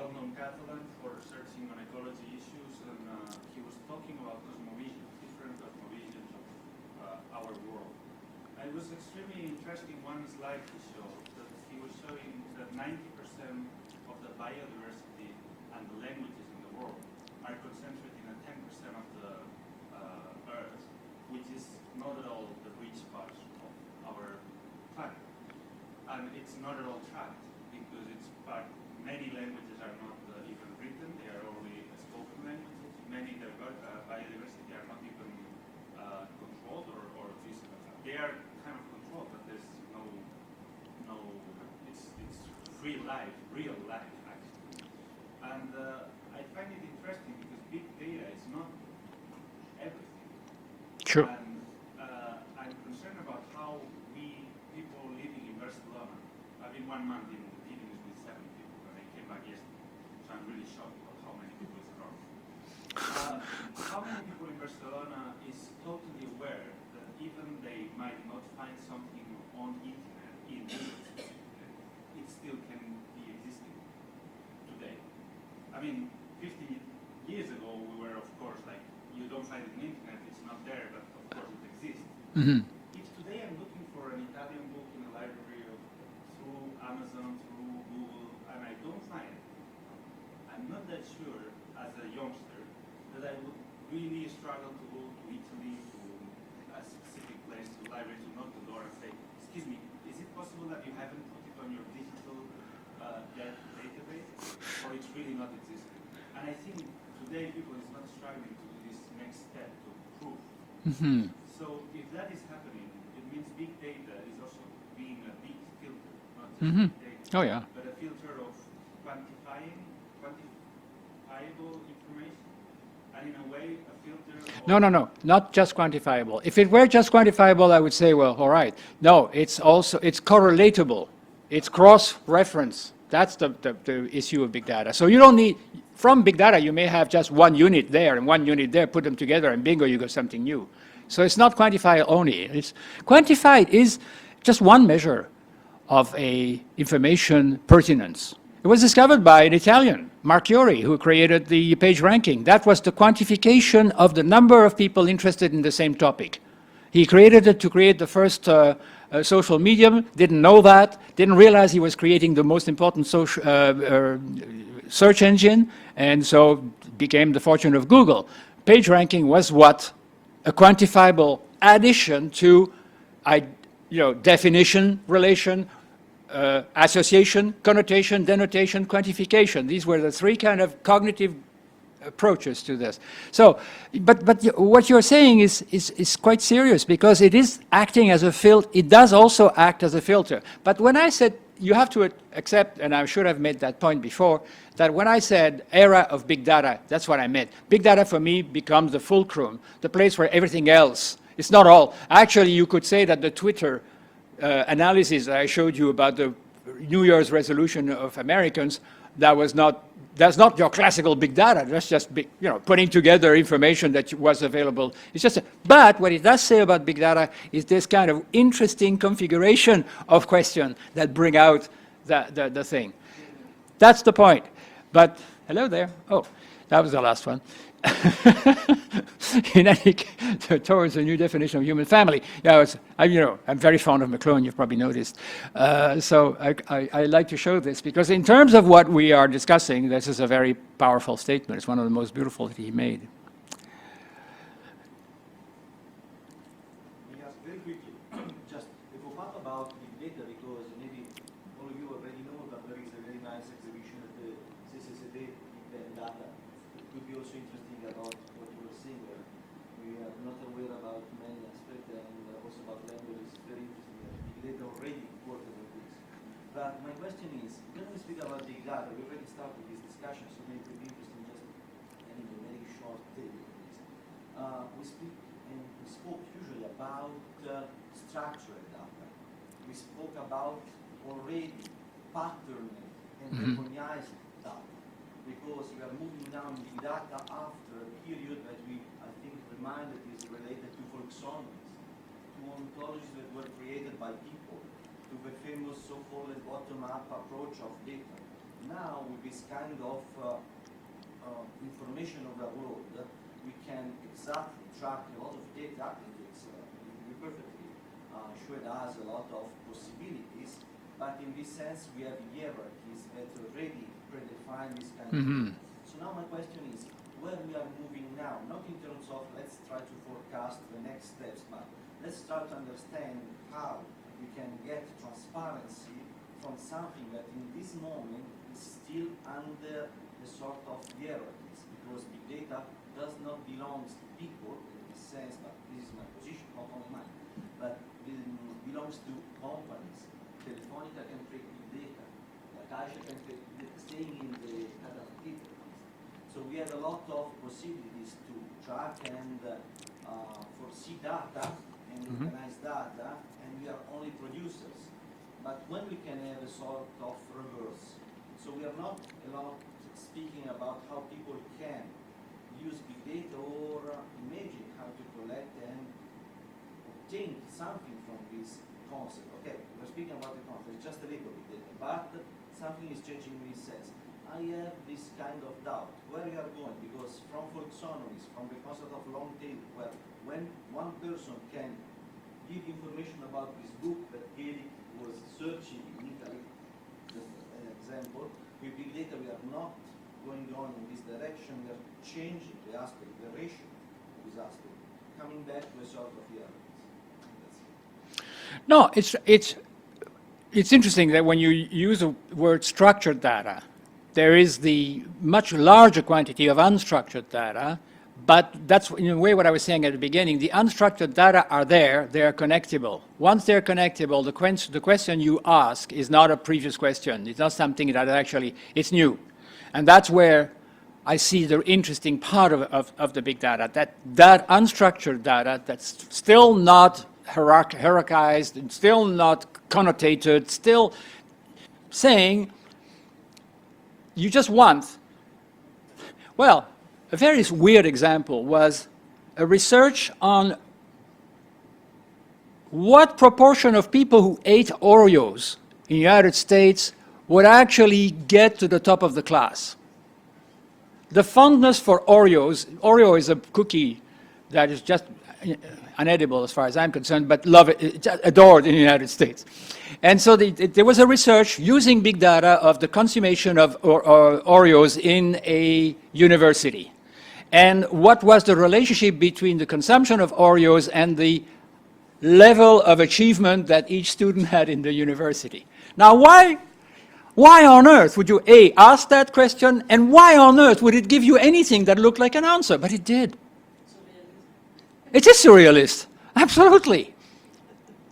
F: well-known Catalan for researching on ecology issues, and he was talking about cosmovision, different cosmovisions of our world. It was extremely interesting. One slide he showed that he was showing that 90% of the biodiversity and the languages in the world are concentrated in a 10% of the Earth, which is not at all the rich part of our planet. And it's not at all tracked because it's part. Many languages are not even written; they are only spoken languages. Many biodiversity are not even controlled or physical. They are kind of controlled, but there's no. It's real life actually. And I find it interesting because big data is not everything.
A: True.
F: And I'm concerned about how we people living in Barcelona. I've been 1 month in meetings with 7 people, and I came back yesterday, so I'm really shocked about how many people it's around. How many people in Barcelona is totally aware that even they might not find something on internet, it still can be existing today? I mean, 50 years ago, we were, of course, like, you don't find it on internet, it's not there, but of course it exists.
A: Mm-hmm.
F: If today I'm looking for an Italian book in a library through Amazon, through Google, and I don't find it, I'm not that sure, as a youngster, that I would really struggle to go to Italy, to a specific place, to the library, to knock the door and say, excuse me, is it possible that you haven't put it on your digital database? or it's really not existing. And I think today people is not striving to do this next step to prove. So if that is happening, it means big data is also being a big filter, not just big data,
A: Oh, yeah.
F: but a filter of quantifiable information, and in a way a filter of...
A: No, not just quantifiable. If it were just quantifiable, I would say, well, all right. No, it's correlatable. It's cross-reference. That's the issue of big data. So you don't need, from big data, you may have just one unit there and one unit there, put them together, and bingo, you got something new. So it's not quantified only. Quantified is just one measure of a information pertinence. It was discovered by an Italian, Marchiori, who created the page ranking. That was the quantification of the number of people interested in the same topic. He created it to create the first social medium, didn't know that, didn't realize he was creating the most important search engine, and so became the fortune of Google. Page ranking was what? A quantifiable addition to definition, relation, association, connotation, denotation, quantification. These were the three kind of cognitive approaches to this. So, but what you're saying is quite serious, because it is acting as a filter. It does also act as a filter. But when I said, you have to accept, and I should have made that point before, that when I said era of big data, that's what I meant. Big data for me becomes the fulcrum, the place where everything else, it's not all. Actually, you could say that the Twitter analysis I showed you about the New Year's resolution of Americans, that's not your classical big data. That's just big, putting together information that was available. It's just, but what it does say about big data is this kind of interesting configuration of question that bring out the thing. That's the point. But hello there. Oh, that was the last one. In any case, towards a new definition of human family. Yeah, I'm very fond of McLuhan, you've probably noticed. So I like to show this, because in terms of what we are discussing, this is a very powerful statement. It's one of the most beautiful that he made.
E: Yes, very quickly, just a pop-up about big data, because maybe all of you already know that there is a very nice exhibition at the CCCD, data. It could be also interesting about what you were saying there. We are not aware about many aspects, and also about language is very interesting. Big data already working on this. But my question is, when we speak about big data, we already started this discussion, so maybe it would be interesting just having a very short take on this. We speak and we spoke usually about structured data. We spoke about already patterned and recognized data, because we are moving now in big data after a period that I think reminded is related to folksonomies, to ontologies that were created by people, to the famous so-called bottom-up approach of data. Now, with this kind of information of the world, we can exactly track a lot of data. We perfectly showed us a lot of possibilities, but in this sense, we have hierarchies that already predefine this kind of thing. So now my question is, where we are moving now, not in terms of let's try to forecast the next steps, but let's try to understand how we can get transparency from something that in this moment is still under the sort of hierarchies, because big data does not belong to people in this sense, but this is my position, not only mine, but it belongs to companies. Telefonica can create big data, Caixa can create big data, staying in the data activities. So we have a lot of possibilities to track and foresee data and organize data, and we are only producers. But when we can have a sort of reverse, so we are not a lot speaking about how people can use big data or imagine how to collect and obtain something from this concept. Okay, we're speaking about the concept, it's just a little bit data, but something is changing in this sense. I have this kind of doubt where we are going, because from folksonomies, from the concept of long tail, where when one person can give information about this book that Kelly was searching in Italy, just an example, with big data we are not going on in this direction, we are changing the aspect, the ratio of this aspect, coming back to a sort of hierarchies.
A: No, it's interesting that when you use the word structured data, there is the much larger quantity of unstructured data, but that's in a way what I was saying at the beginning. The unstructured data are there, they are connectable. Once they're connectable, the question you ask is not a previous question. It's not something that actually, it's new. And that's where I see the interesting part of the big data, that unstructured data that's still not hierarchized, and still not connotated, still saying, you just want, well, a very weird example was a research on what proportion of people who ate Oreos in the United States would actually get to the top of the class. The fondness for Oreos, Oreo is a cookie that is just unedible as far as I'm concerned, but adored in the United States. And so there was a research using big data of the consummation of Oreos in a university. And what was the relationship between the consumption of Oreos and the level of achievement that each student had in the university. Now, why on earth would you, A, ask that question, and why on earth would it give you anything that looked like an answer? But it did. It is surrealist, absolutely.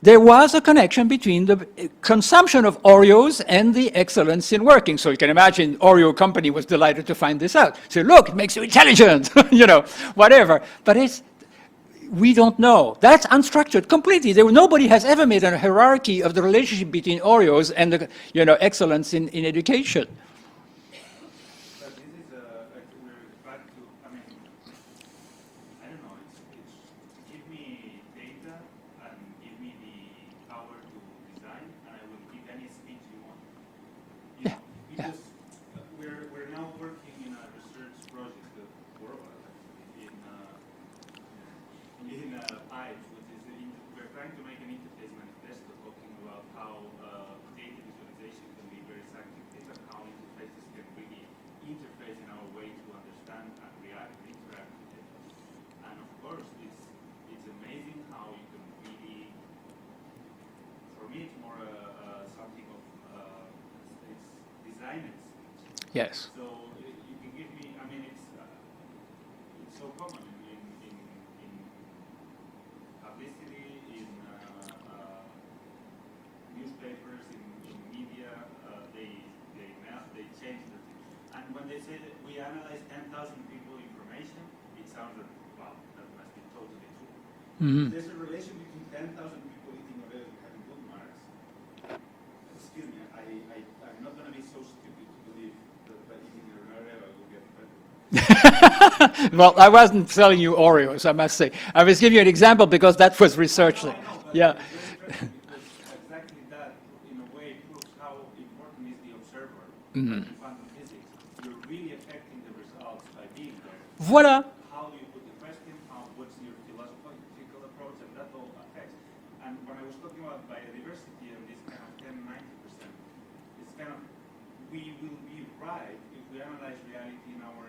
A: There was a connection between the consumption of Oreos and the excellence in working. So you can imagine Oreo company was delighted to find this out. So look, it makes you intelligent, you know, whatever. But we don't know. That's unstructured completely. Nobody has ever made a hierarchy of the relationship between Oreos and the, you know, excellence in education.
F: But this is we're back to, I mean, I don't know, it's give me data and give me the power to design, and I will give any speech you want. You know, because we're now working in a research project in PIPES, which is we're trying to make an interface manifesto talking about how data visualization can be very scientific and how interfaces can really interface in our way to understand and react and interact with data. And of course, it's amazing how you can really, for me, it's more something of it's design and speech.
A: Yes.
F: So you can give me, I mean, it's so common in publicity, in newspapers, in media, they change the thing. And when they say that we analyze 10,000 people information, it sounds like, wow, that must be totally true.
A: Mm-hmm.
F: There's a relation between 10,000 people eating Oreos and having good manners. Excuse me, I'm not going to be so stupid to believe that by eating an Oreo I will get better.
A: Well, I wasn't selling you Oreos, I must say. I was giving you an example because that was research.
F: No, I know, but
A: Yeah.
F: it's very interesting because exactly that, in a way, proves how important is the observer.
A: Mhm.
F: In quantum physics, you're really affecting the results by being there.
A: Voila.
F: How do you put the question? What's your philosophical approach? And that all affects. And when I was talking about biodiversity and this kind of 10-90%, it's kind of, we will be right if we analyze reality in our,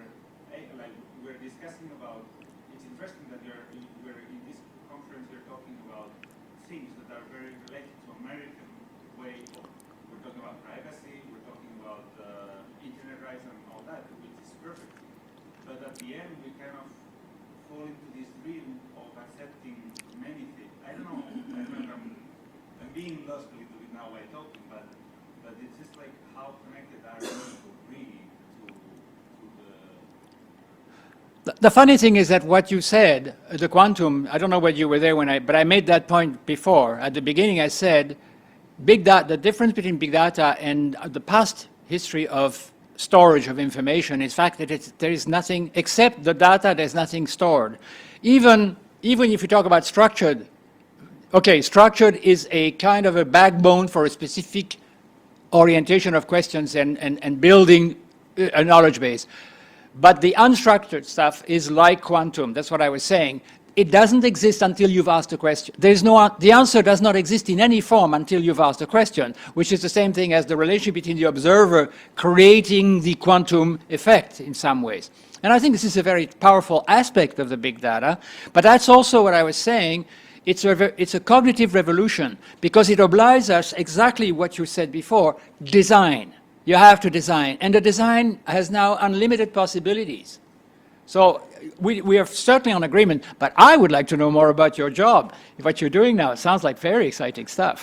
F: like we're discussing about, it's interesting that we're in this conference, we're talking about things that are very related to American way of, we're talking about privacy, we're talking about internet rights and all that, which is perfect. But at the end, we kind of fall into this dream of accepting many things. I don't know, I'm being lost a little bit now by talking, but it's just like how connected are people really to the...
A: The funny thing is that what you said, the quantum, I don't know whether you were there but I made that point before. At the beginning I said, big data, the difference between big data and the past history of storage of information is the fact that there is nothing, except the data, there's nothing stored. Even if you talk about structured, okay, structured is a kind of a backbone for a specific orientation of questions and building a knowledge base. But the unstructured stuff is like quantum. That's what I was saying. It doesn't exist until you've asked a question. The answer does not exist in any form until you've asked a question, which is the same thing as the relationship between the observer creating the quantum effect in some ways. And I think this is a very powerful aspect of the big data. But that's also what I was saying. It's a cognitive revolution because it obliges us exactly what you said before, design. You have to design. And the design has now unlimited possibilities. So we are certainly on agreement, but I would like to know more about your job. What you're doing now, it sounds like very exciting stuff.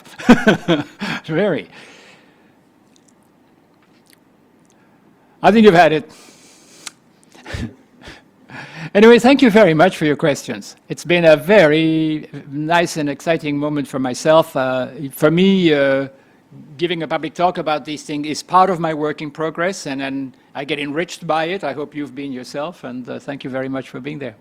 A: Very. I think you've had it. Anyway, thank you very much for your questions. It's been a very nice and exciting moment for myself. For me, giving a public talk about these things is part of my work in progress, and I get enriched by it. I hope you've been yourself, and thank you very much for being there.